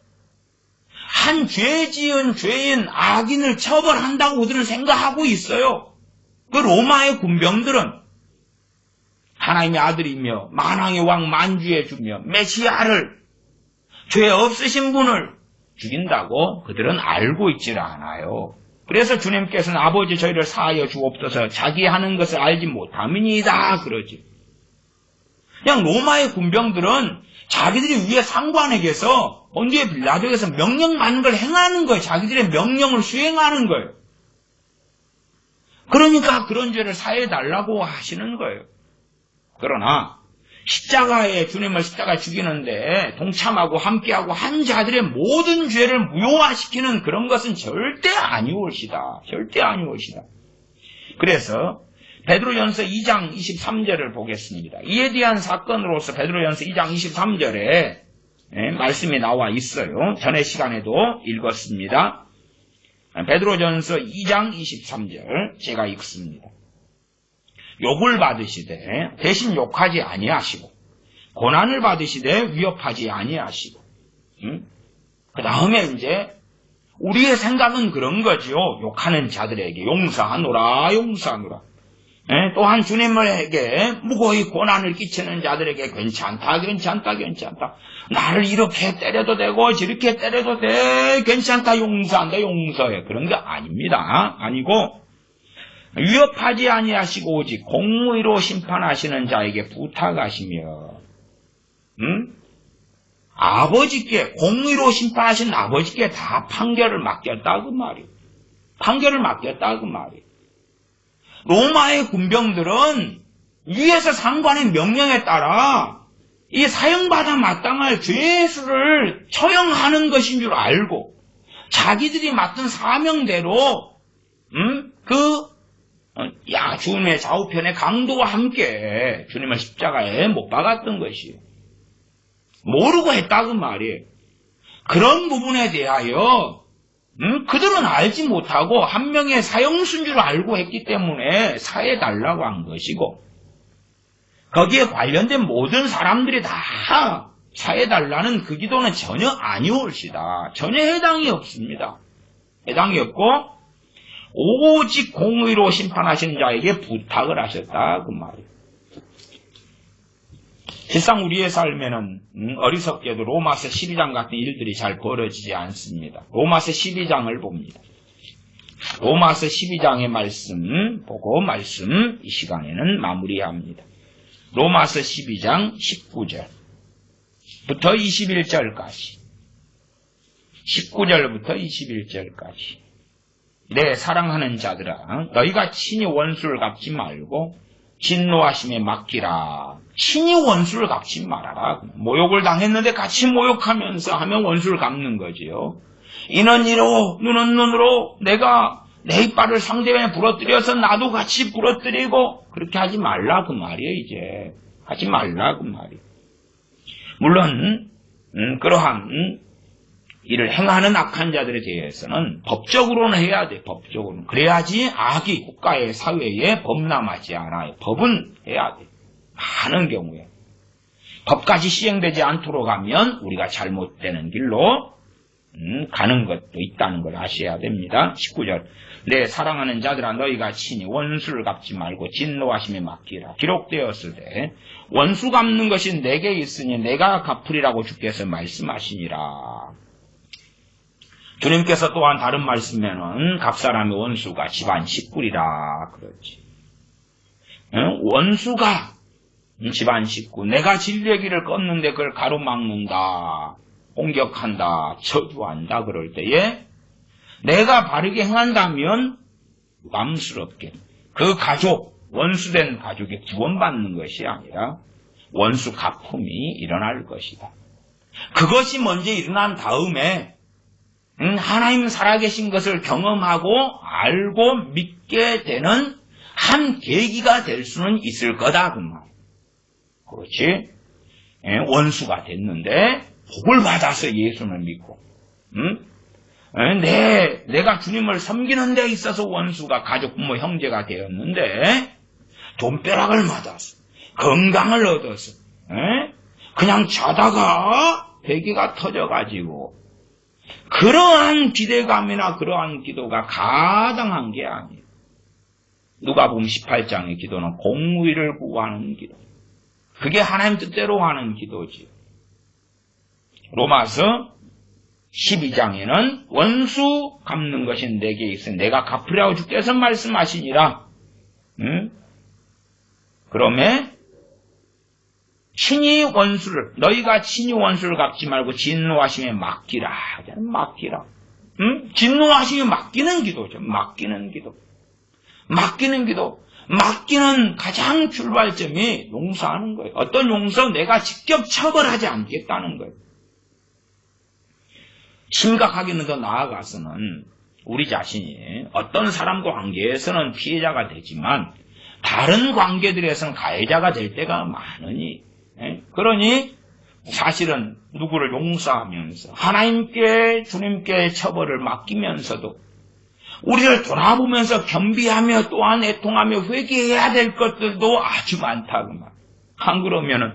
한 죄 지은 죄인 악인을 처벌한다고 그들은 생각하고 있어요. 그 로마의 군병들은 하나님의 아들이며 만왕의 왕 만주의 주며 메시아를 죄 없으신 분을 죽인다고 그들은 알고 있지를 않아요. 그래서 주님께서는 아버지 저희를 사하여 주옵소서 자기 하는 것을 알지 못함이니이다 그러지. 그냥 로마의 군병들은 자기들이 위에 상관에게서 본디의 빌라도에서 명령받는 걸 행하는 거예요. 자기들의 명령을 수행하는 거예요. 그러니까 그런 죄를 사해달라고 하시는 거예요. 그러나 십자가에 주님을 십자가에 죽이는데 동참하고 함께하고 한 자들의 모든 죄를 무효화시키는 그런 것은 절대 아니올시다. 절대 아니올시다. 그래서 베드로전서 2장 23절을 보겠습니다. 이에 대한 사건으로서 베드로전서 2장 23절에 말씀이 나와 있어요. 전에 시간에도 읽었습니다. 베드로전서 2장 23절 제가 읽습니다. 욕을 받으시되 대신 욕하지 아니하시고 고난을 받으시되 위협하지 아니하시고 그 다음에 이제 우리의 생각은 그런 거죠. 욕하는 자들에게 용서하노라 용서하노라. 또한 주님에게 무고히 고난을 끼치는 자들에게 괜찮다 괜찮다 괜찮다. 나를 이렇게 때려도 되고 저렇게 때려도 돼. 괜찮다 용서한다 용서해. 그런 게 아닙니다. 아니고 위협하지 아니하시고 오직 공의로 심판하시는 자에게 부탁하시며 아버지께 공의로 심판하시는 아버지께 다 판결을 맡겼다 그 말이에요. 판결을 맡겼다 그 말이에요. 로마의 군병들은 위에서 상관의 명령에 따라 이 사형받아 마땅할 죄수를 처형하는 것인 줄 알고 자기들이 맡은 사명대로 주님의 좌우편의 강도와 함께 주님을 십자가에 못 박았던 것이에요. 모르고 했다고 말이에요. 그런 부분에 대하여 그들은 알지 못하고 한 명의 사형수인 줄 알고 했기 때문에 사해달라고 한 것이고 거기에 관련된 모든 사람들이 다 사해달라는 그 기도는 전혀 아니올시다. 전혀 해당이 없습니다. 해당이 없고 오직 공의로 심판하시는 자에게 부탁을 하셨다 그 말이에요. 실상 우리의 삶에는 어리석게도 로마서 12장 같은 일들이 잘 벌어지지 않습니다. 로마서 12장을 봅니다. 로마서 12장의 말씀 보고 말씀 이 시간에는 마무리합니다. 로마서 12장 19절부터 21절까지 19절부터 21절까지 내 사랑하는 자들아 너희가 친히 원수를 갚지 말고 진노하심에 맡기라. 친히 원수를 갚지 말아라. 모욕을 당했는데 같이 모욕하면서 하면 원수를 갚는 거지요. 이는 이로 눈은 눈으로 내가 내 이빨을 상대방에 부러뜨려서 나도 같이 부러뜨리고 그렇게 하지 말라 그 말이에요. 이제 하지 말라 그 말이에요. 물론 그러한 이를 행하는 악한 자들에 대해서는 법적으로는 해야 돼. 법적으로는. 그래야지 악이 국가의 사회에 범람하지 않아요. 법은 해야 돼. 많은 경우에. 법까지 시행되지 않도록 하면 우리가 잘못되는 길로 가는 것도 있다는 걸 아셔야 됩니다. 19절 내 사랑하는 자들아 너희가 친히 원수를 갚지 말고 진노하심에 맡기라. 기록되었을 때 원수 갚는 것이 내게 있으니 내가 갚으리라고 주께서 말씀하시니라. 주님께서 또한 다른 말씀에는 갑사람의 원수가 집안 식구리라 그러지. 원수가 집안 식구, 내가 진리의 길을 껐는데 그걸 가로막는다, 공격한다, 저주한다 그럴 때에 내가 바르게 행한다면 부담스럽게 그 가족, 원수된 가족이 구원받는 것이 아니라 원수 갚음이 일어날 것이다. 그것이 먼저 일어난 다음에 하나님 살아계신 것을 경험하고 알고 믿게 되는 한 계기가 될 수는 있을 거다 그 말. 그렇지? 원수가 됐는데 복을 받아서 예수를 믿고, 내가 주님을 섬기는 데 있어서 원수가 가족, 부모, 형제가 되었는데 돈벼락을 맞아서 건강을 얻어서 그냥 자다가 배기가 터져가지고 그러한 기대감이나 그러한 기도가 가당한 게 아니에요. 누가복음 18장의 기도는 공의를 구하는 기도. 그게 하나님 뜻대로 하는 기도지. 로마서 12장에는 원수 갚는 것이 내게 있어 내가 갚으라고 주께서 말씀하시니라. 그러면 친히 원수를, 너희가 친히 원수를 갚지 말고 진노하심에 맡기라. 맡기라. 진노하심에 맡기는 기도죠. 맡기는 기도. 맡기는 기도. 맡기는 가장 출발점이 용서하는 거예요. 어떤 용서 내가 직접 처벌하지 않겠다는 거예요. 심각하게는 더 나아가서는 우리 자신이 어떤 사람과 관계에서는 피해자가 되지만 다른 관계들에서는 가해자가 될 때가 많으니, 그러니 사실은 누구를 용서하면서 하나님께, 주님께 처벌을 맡기면서도 우리를 돌아보면서 겸비하며 또한 애통하며 회개해야 될 것들도 아주 많다. 안 그러면은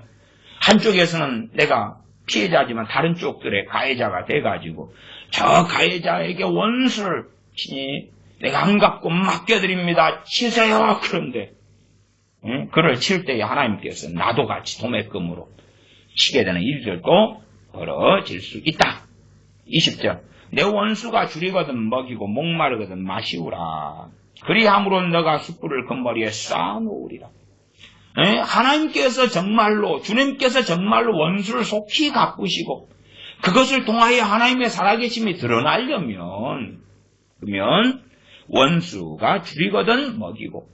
한쪽에서는 내가 피해자지만 다른 쪽들의 가해자가 돼가지고 저 가해자에게 원수를 치니 내가 안 갚고 맡겨드립니다. 치세요. 그런데 그를 칠 때에 하나님께서 나도 같이 도매금으로 치게 되는 일들도 벌어질 수 있다. 20절 내 원수가 줄이거든 먹이고 목마르거든 마시우라. 그리함으로 너가 숯불을 그 머리에 쌓아놓으리라. 하나님께서 정말로, 주님께서 정말로 원수를 속히 갚으시고 그것을 통하여 하나님의 살아계심이 드러나려면 그러면 원수가 줄이거든 먹이고,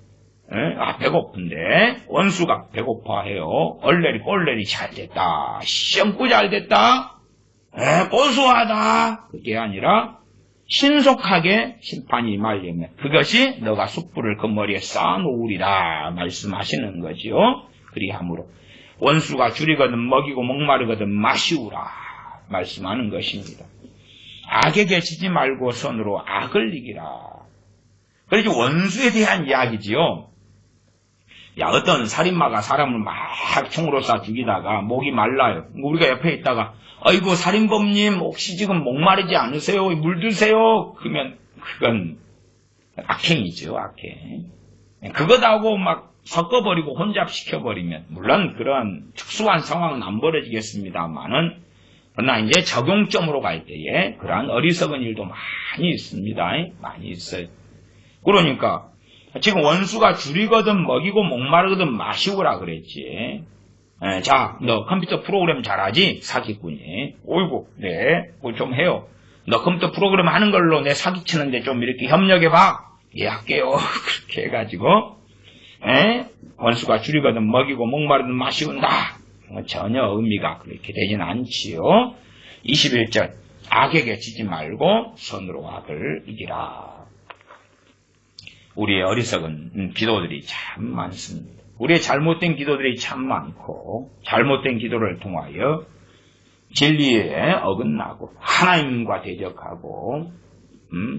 배고픈데 원수가 배고파해요. 얼레리 꼴레리 잘 됐다. 시험구 잘 됐다. 고소하다. 그게 아니라 신속하게 심판이 임하려면 그것이 너가 숯불을 그 머리에 쌓아놓으리라 말씀하시는 거지요. 그리함으로 원수가 줄이거든 먹이고 목마르거든 마시우라 말씀하는 것입니다. 악에게 지지 말고 손으로 악을 이기라. 그래서 원수에 대한 이야기지요. 어떤 살인마가 사람을 막 총으로 쏴 죽이다가 목이 말라요. 우리가 옆에 있다가 아이고 살인범님 혹시 지금 목마르지 않으세요? 물 드세요? 그러면 그건 악행이죠. 악행. 그것하고 막 섞어버리고 혼잡시켜버리면 물론 그런 특수한 상황은 안 벌어지겠습니다만은 그러나 이제 적용점으로 갈 때에 그러한 어리석은 일도 많이 있습니다. 많이 있어요. 그러니까 지금 원수가 줄이거든 먹이고 목마르거든 마시우라 그랬지. 자, 너 컴퓨터 프로그램 잘하지? 사기꾼이. 어이구, 네, 뭐 좀 해요. 너 컴퓨터 프로그램 하는 걸로 내 사기치는데 좀 이렇게 협력해봐. 예, 할게요. 그렇게 해가지고, 원수가 줄이거든 먹이고 목마르든 마시운다. 전혀 의미가 그렇게 되진 않지요. 21절, 악에게 지지 말고 손으로 악을 이기라. 우리의 어리석은 기도들이 참 많습니다. 우리의 잘못된 기도들이 참 많고 잘못된 기도를 통하여 진리에 어긋나고 하나님과 대적하고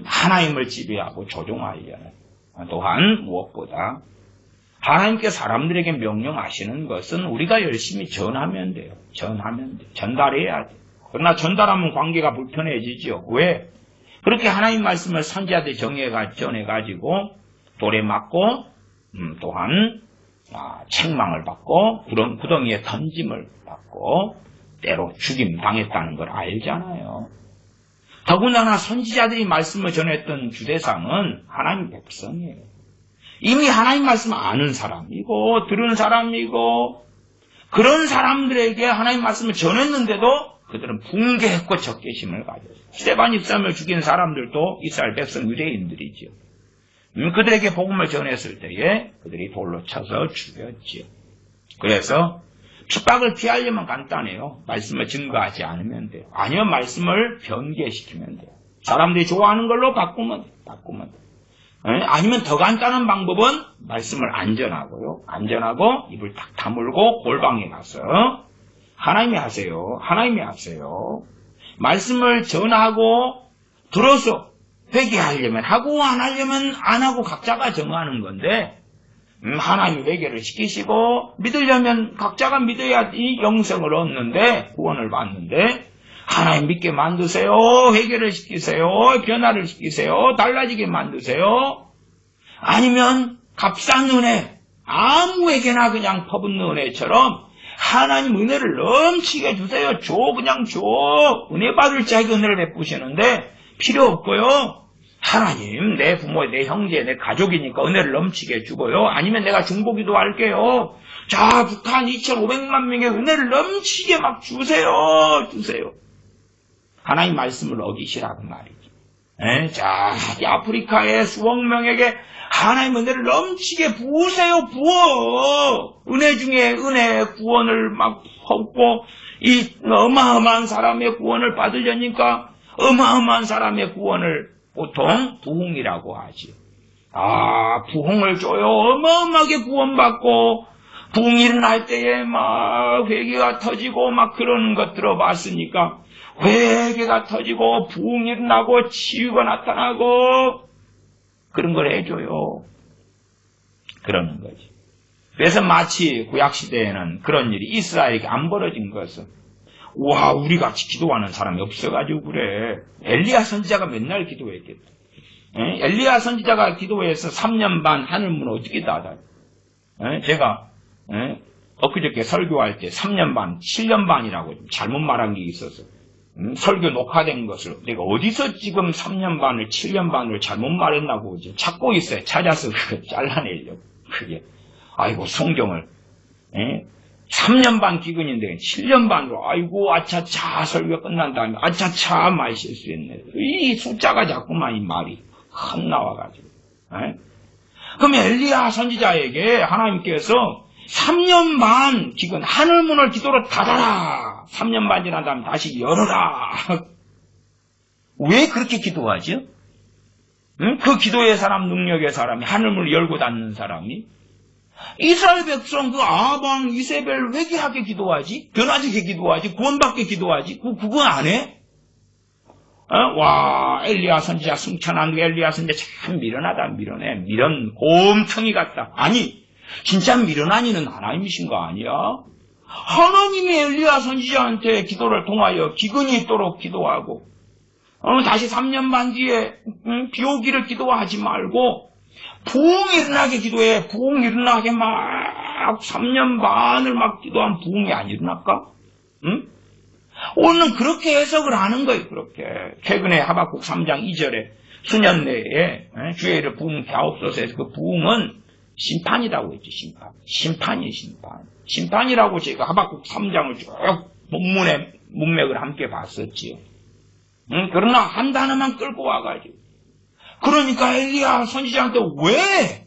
하나님을 지배하고 조종하려는 또한 무엇보다 하나님께 사람들에게 명령하시는 것은 우리가 열심히 전하면 돼요. 전달해야 돼요. 그러나 전달하면 관계가 불편해지죠. 왜? 그렇게 하나님 말씀을 선지자들이 전해가지고 돌에 맞고 또한 책망을 받고 구덩이에 던짐을 받고 때로 죽임 당했다는 걸 알잖아요. 더군다나 선지자들이 말씀을 전했던 주대상은 하나님 백성이에요. 이미 하나님 말씀을 아는 사람이고 들은 사람이고 그런 사람들에게 하나님 말씀을 전했는데도 그들은 붕괴했고 적개심을 가졌어요. 스데반 집사람을 죽인 사람들도 이스라엘 백성 유대인들이죠. 그들에게 복음을 전했을 때에 그들이 돌로 쳐서 죽였지요. 그래서 핍박을 피하려면 간단해요. 말씀을 증거하지 않으면 돼요. 아니면 말씀을 변개시키면 돼요. 사람들이 좋아하는 걸로 바꾸면 돼요. 아니면 더 간단한 방법은 말씀을 안전하고요. 안전하고 입을 딱 다물고 골방에 가서 하나님이 하세요. 하나님이 하세요. 말씀을 전하고 들어서 회개하려면 하고 안 하려면 안 하고 각자가 정하는 건데 하나님이 회개를 시키시고 믿으려면 각자가 믿어야 이 영생을 얻는데 구원을 받는데 하나님 믿게 만드세요. 회개를 시키세요. 변화를 시키세요. 달라지게 만드세요. 아니면 값싼 은혜, 아무 회개나 그냥 퍼붓는 은혜처럼 하나님 은혜를 넘치게 주세요. 줘, 그냥 줘. 은혜 받을 자에게 은혜를 베푸시는데 필요 없고요. 하나님, 내 부모, 내 형제, 내 가족이니까 은혜를 넘치게 주고요. 아니면 내가 중보기도 할게요. 자, 북한 2,500만 명의 은혜를 넘치게 막 주세요. 주세요. 하나님 말씀을 어기시라고 말이죠. 자, 이 아프리카의 수억 명에게 하나님 은혜를 넘치게 부으세요. 부어. 은혜 중에 은혜 구원을 막 퍼붓고 이 어마어마한 사람의 구원을 받으려니까 어마어마한 사람의 구원을 보통 부흥이라고 하지. 부흥을 줘요. 어마어마하게 구원받고 부흥 일어날 때에 막 회개가 터지고 막 그런 것 들어봤으니까 회개가 터지고 부흥이 일어나고 치유가 나타나고 그런 걸 해줘요. 그러는 거지. 그래서 마치 구약시대에는 그런 일이 이스라엘에게 안 벌어진 것은 와, 우리 같이 기도하는 사람이 없어가지고 그래. 엘리야 선지자가 맨날 기도했겠다. 엘리야 선지자가 기도해서 3년 반 하늘문 어떻게 닫아요? 제가 엊그저께 설교할 때 3년 반, 7년 반이라고 잘못 말한 게 있어서 설교 녹화된 것을 내가 어디서 지금 3년 반을 7년 반을 잘못 말했나고 찾고 있어요. 찾아서 그거 잘라내려고. 그게 아이고 성경을 3년 반 기근인데 7년 반으로 아이고 아차차 설교 끝난 다음에 아차차 말 실수했네. 이 숫자가 자꾸만 이 말이 헛 나와가지고. 그럼 엘리야 선지자에게 하나님께서 3년 반 기근 하늘문을 기도로 닫아라. 3년 반 지난 다음에 다시 열어라. 왜 그렇게 기도하죠? 그 기도의 사람, 능력의 사람이 하늘문을 열고 닫는 사람이 이스라엘 백성 그 아방 이세벨 회개하게 기도하지, 변화되게 기도하지, 구원받게 기도하지. 그거 안 해? 와, 엘리야 선지자 승천한 엘리야 선지자 참 미련하다. 미련해. 미련 곰텅이 같다. 아니 진짜 미련한 이는 하나님이신 거 아니야? 하나님이 엘리야 선지자한테 기도를 통하여 기근이 있도록 기도하고 다시 3년 반 뒤에 비 오기를 기도하지 말고 부흥이 일어나게 기도해. 부흥이 일어나게 막 3년 반을 막 기도한 부흥이 안 일어날까? 응? 오늘은 그렇게 해석을 하는 거예요. 그렇게. 최근에 하박국 3장 2절에 수년 내에 주의 일을 부흥케 하옵소서 해서 그 부흥은 심판이라고 했죠. 심판. 심판이에요. 심판. 심판이라고 제가 하박국 3장을 쭉 문맥을 함께 봤었지요. 그러나 한 단어만 끌고 와가지고 그러니까 엘리야 선지자한테 왜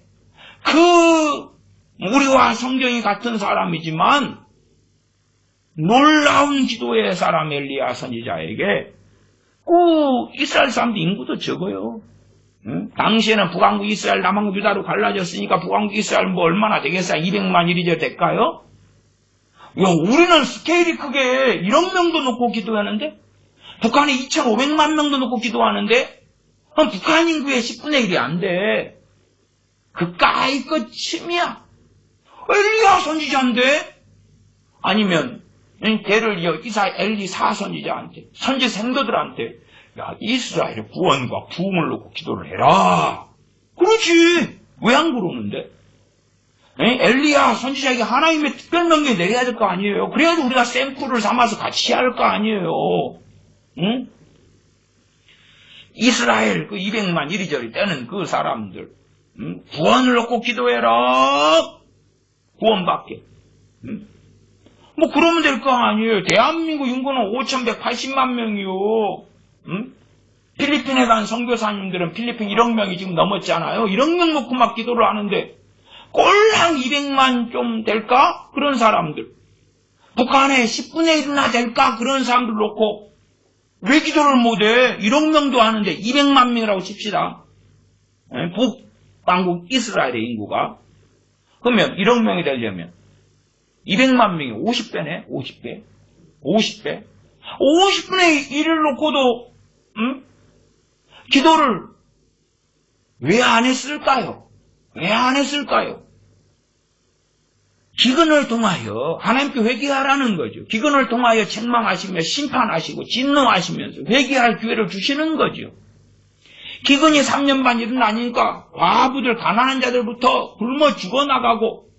우리와 성경이 같은 사람이지만 놀라운 기도의 사람 엘리야 선지자에게 이스라엘 사람들 인구도 적어요. 당시에는 북왕국 이스라엘, 남왕국 유다로 갈라졌으니까 북왕국 이스라엘 뭐 얼마나 되겠어요? 200만 이리저 될까요? 우리는 스케일이 크게 1억 명도 놓고 기도하는데 북한에 2,500만 명도 놓고 기도하는데 북한 인구의 10분의 1이 안 돼. 그까이 끝임이야. 엘리야 선지자인데? 아니면 대를 이어 엘리사 선지자한테, 선지 생도들한테 야, 이스라엘의 구원과 부흥을 놓고 기도를 해라. 그렇지. 왜 안 그러는데? 엘리야 선지자에게 하나님의 특별 명령이 내려야 될 거 아니에요. 그래야지 우리가 샘플을 삼아서 같이 할 거 아니에요. 응? 이스라엘 그 200만 이리저리 떼는 그 사람들 구원을 놓고 기도해라. 구원받게. 뭐 그러면 될 거 아니에요. 대한민국 인구는 5,180만 명이요. 필리핀에 간 선교사님들은 필리핀 1억 명이 지금 넘었잖아요. 1억 명 놓고 막 기도를 하는데 꼴랑 200만 좀 될까? 그런 사람들. 북한에 10분의 1이나 될까? 그런 사람들 놓고 왜 기도를 못해? 1억 명도 하는데 200만 명이라고 칩시다. 왕국 이스라엘의 인구가. 그러면 1억 명이 되려면 200만 명이 50배네. 50배. 50분의 1을 놓고도 기도를 왜 안 했을까요? 왜 안 했을까요? 기근을 통하여 하나님께 회개하라는 거죠. 기근을 통하여 책망하시며 심판하시고 진노하시면서 회개할 기회를 주시는 거죠. 기근이 3년 반 일어나니까 과부들 가난한 자들부터 굶어 죽어나가고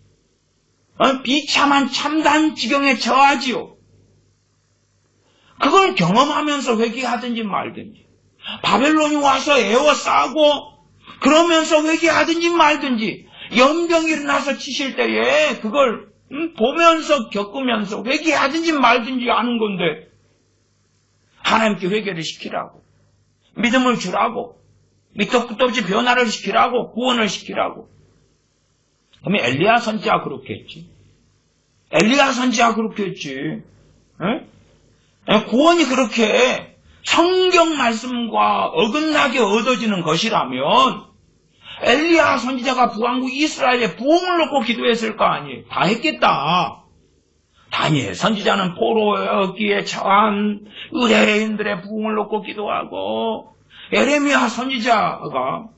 비참한 참담 지경에 처하지요. 그걸 경험하면서 회개하든지 말든지, 바벨론이 와서 에워싸고 그러면서 회개하든지 말든지, 연병이 일어나서 치실 때에 그걸 보면서 겪으면서 회개하든지 말든지 하는 건데, 하나님께 회개를 시키라고, 믿음을 주라고, 밑도 끝도 없이 변화를 시키라고, 구원을 시키라고. 그러면 엘리야 선지자가 그렇게 했지. 엘리야 선지자가 그렇게 했지. 구원이 그렇게 성경 말씀과 어긋나게 얻어지는 것이라면 엘리야 선지자가 부왕국 이스라엘의 부흥을 놓고 기도했을 거 아니에요. 다 했겠다. 다니엘 선지자는 포로였기에 처한 의뢰인들의 부흥을 놓고 기도하고, 예레미야 선지자가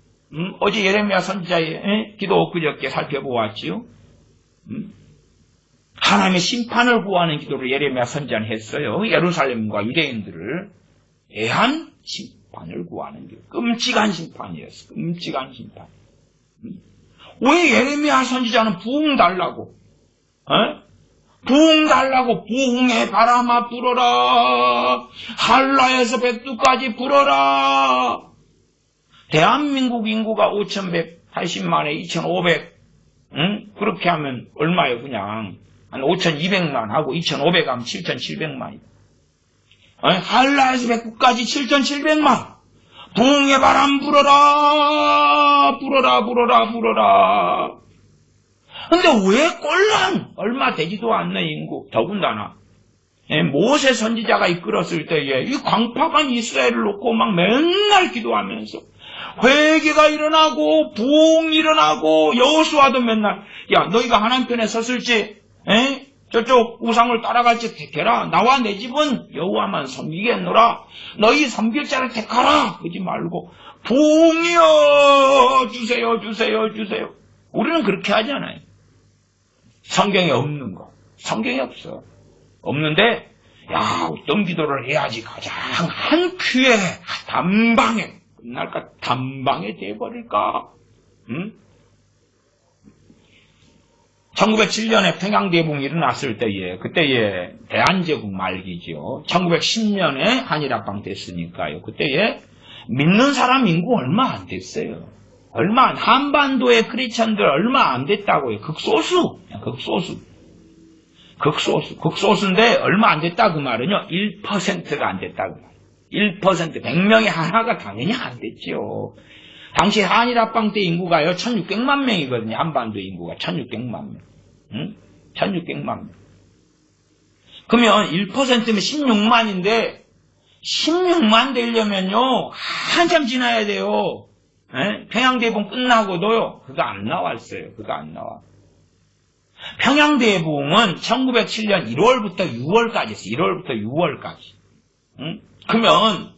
어제 예레미야 선지자의 기도 엊그저께 살펴보았지요. 하나님의 심판을 구하는 기도를 예레미야 선지자는 했어요. 예루살렘과 유대인들을 대한 심판을 구하는 기도. 끔찍한 심판이었어. 끔찍한 심판. 왜 예레미야 선지자는 부흥 달라고? 부흥 달라고, 부흥의 바람아 불어라, 한라에서 백두까지 불어라. 대한민국 인구가 5,180만에 2,500, 그렇게 하면 얼마예요? 그냥 한 5,200만 하고 2,500 하면 7,700만이다. 한라에서 백두까지 7,700만. 부흥의 바람 불어라, 불어라, 불어라, 불어라. 근데 왜 꼴랑 얼마 되지도 않는 인구, 더군다나 모세 선지자가 이끌었을 때에 이 광팍한 이스라엘을 놓고 막 맨날 기도하면서 회개가 일어나고 부흥이 일어나고, 여호수아도 맨날 야 너희가 하나님 편에 섰을지 저쪽 우상을 따라갈지 택해라. 나와 내 집은 여호와만 섬기겠노라. 너희 섬길 자를 택하라. 그러지 말고 부흥이여 주세요, 주세요, 주세요. 우리는 그렇게 하잖아요. 성경에 없는 거. 성경에 없어. 없는데 어떤 기도를 해야지 가장 한 큐에 단방에 끝날까? 단방에 돼버릴까? 1907년에 평양대붕이 일어났을 때에, 그때에 대한제국 말기죠. 1910년에 한일합방 됐으니까요. 그때에 믿는 사람 인구 얼마 안 됐어요. 한반도의 크리스천들 얼마 안 됐다고요. 극소수인데 얼마 안 됐다 그 말은요. 1%가 안 됐다 그 말. 1%, 100명에 하나가 당연히 안 됐죠. 당시 한일합방 때 인구가요 1,600만 명이거든요. 한반도 인구가 1,600만 명. 1,600만 명. 그러면 1%면 16만인데 16만 되려면요 한참 지나야 돼요. 평양대붕 끝나고도요 그거 안 나왔어요. 그거 안 나와. 평양대붕은 1907년 1월부터 6월까지 있어요. 1월부터 6월까지. 그러면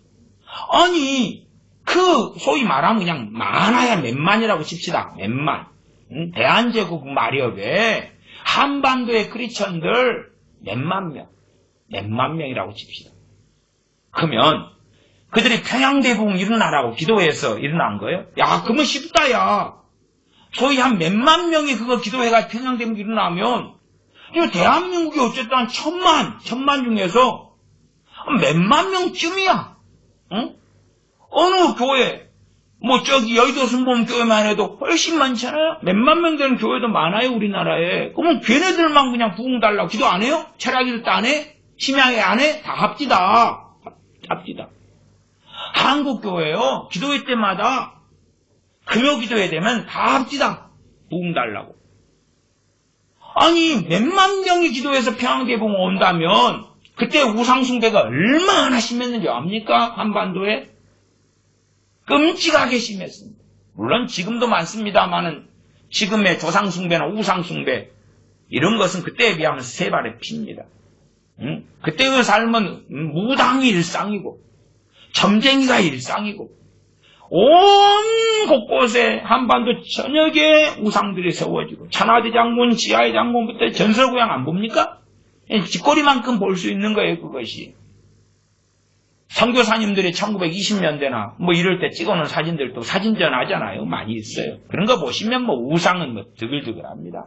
아니 그 소위 말하면 그냥 많아야 몇만이라고 칩시다. 몇만. 대한제국 마력에 한반도의 크리스천들 몇만 명이라고 칩시다. 그러면 그들이 평양대붕 일어나라고 기도해서 일어난 거예요? 야, 그러면 쉽다, 야. 소위 한 몇만 명이 그거 기도해가 평양대붕 일어나면, 이 대한민국이 어쨌든 한 1,000만 중에서 몇만 명쯤이야. 응? 어느 교회, 저기 여의도 순복음교회만 해도 훨씬 많잖아요? 몇만 명 되는 교회도 많아요, 우리나라에. 그러면 걔네들만 그냥 부흥 달라고 기도 안 해요? 철학기도 안 해? 심야회 안 해? 다 합디다. 한국교회요, 기도회 때마다 금요 기도회 되면 다 합디다. 부흥 달라고. 아니, 몇만 명이 기도해서 평양대붕 온다면, 그때 우상숭배가 얼마나 심했는지 압니까? 한반도에? 끔찍하게 심했습니다. 물론 지금도 많습니다만은 지금의 조상숭배나 우상숭배 이런 것은 그때에 비하면 세 발의 피입니다. 그때의 삶은 무당이 일상이고 점쟁이가 일상이고 온 곳곳에 한반도 전역에 우상들이 세워지고 천하대 장군, 지하의 장군부터 전설고향 안 봅니까? 뒷거리만큼 볼 수 있는 거예요, 그것이. 선교사님들이 1920년대나 뭐 이럴 때 찍어놓은 사진들도 사진전 하잖아요. 많이 있어요. 그런 거 보시면 뭐 우상은 뭐 드글드글합니다.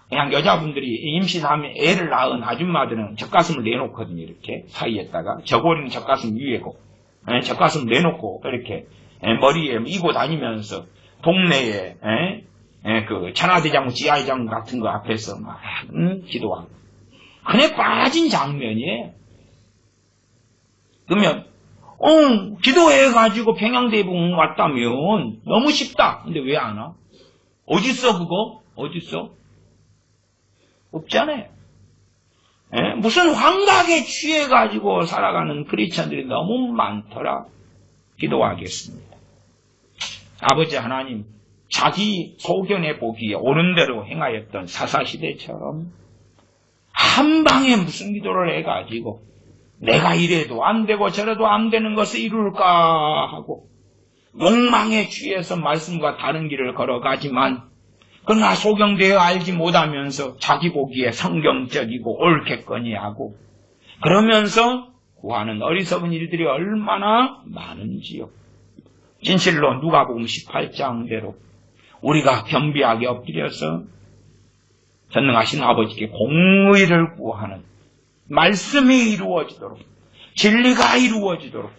그냥 여자분들이 임신하면 애를 낳은 아줌마들은 젖가슴을 내놓거든요. 이렇게 사이에다가 저고리는 젖가슴 위에고 젖가슴 내놓고 이렇게 머리에 이고 다니면서 동네에 그 천하대장군, 지하대장군 같은 거 앞에서 막 기도하고 그네 빠진 장면이에요. 그러면 기도해가지고 평양대봉 왔다면 너무 쉽다. 근데 왜 안 와? 어딨어 그거? 어딨어? 없잖아요. 무슨 환각에 취해가지고 살아가는 크리스천들이 너무 많더라. 기도하겠습니다. 아버지 하나님, 자기 소견에 보기에 옳은 대로 행하였던 사사시대처럼 한 방에 무슨 기도를 해가지고 내가 이래도 안 되고 저래도 안 되는 것을 이룰까 하고 욕망에 취해서 말씀과 다른 길을 걸어가지만 그러나 소경되어 알지 못하면서 자기 보기에 성경적이고 옳겠거니 하고 그러면서 구하는 어리석은 일들이 얼마나 많은지요. 진실로 누가복음 18장대로 우리가 겸비하게 엎드려서 전능하신 아버지께 공의를 구하는 말씀이 이루어지도록 진리가 이루어지도록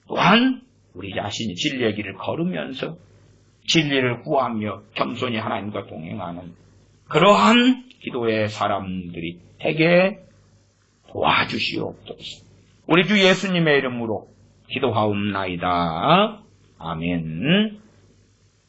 또한 우리 자신이 진리의 길을 걸으면서 진리를 구하며 겸손히 하나님과 동행하는 그러한 기도의 사람들이 되게 도와주시옵소서. 우리 주 예수님의 이름으로 기도하옵나이다. 아멘.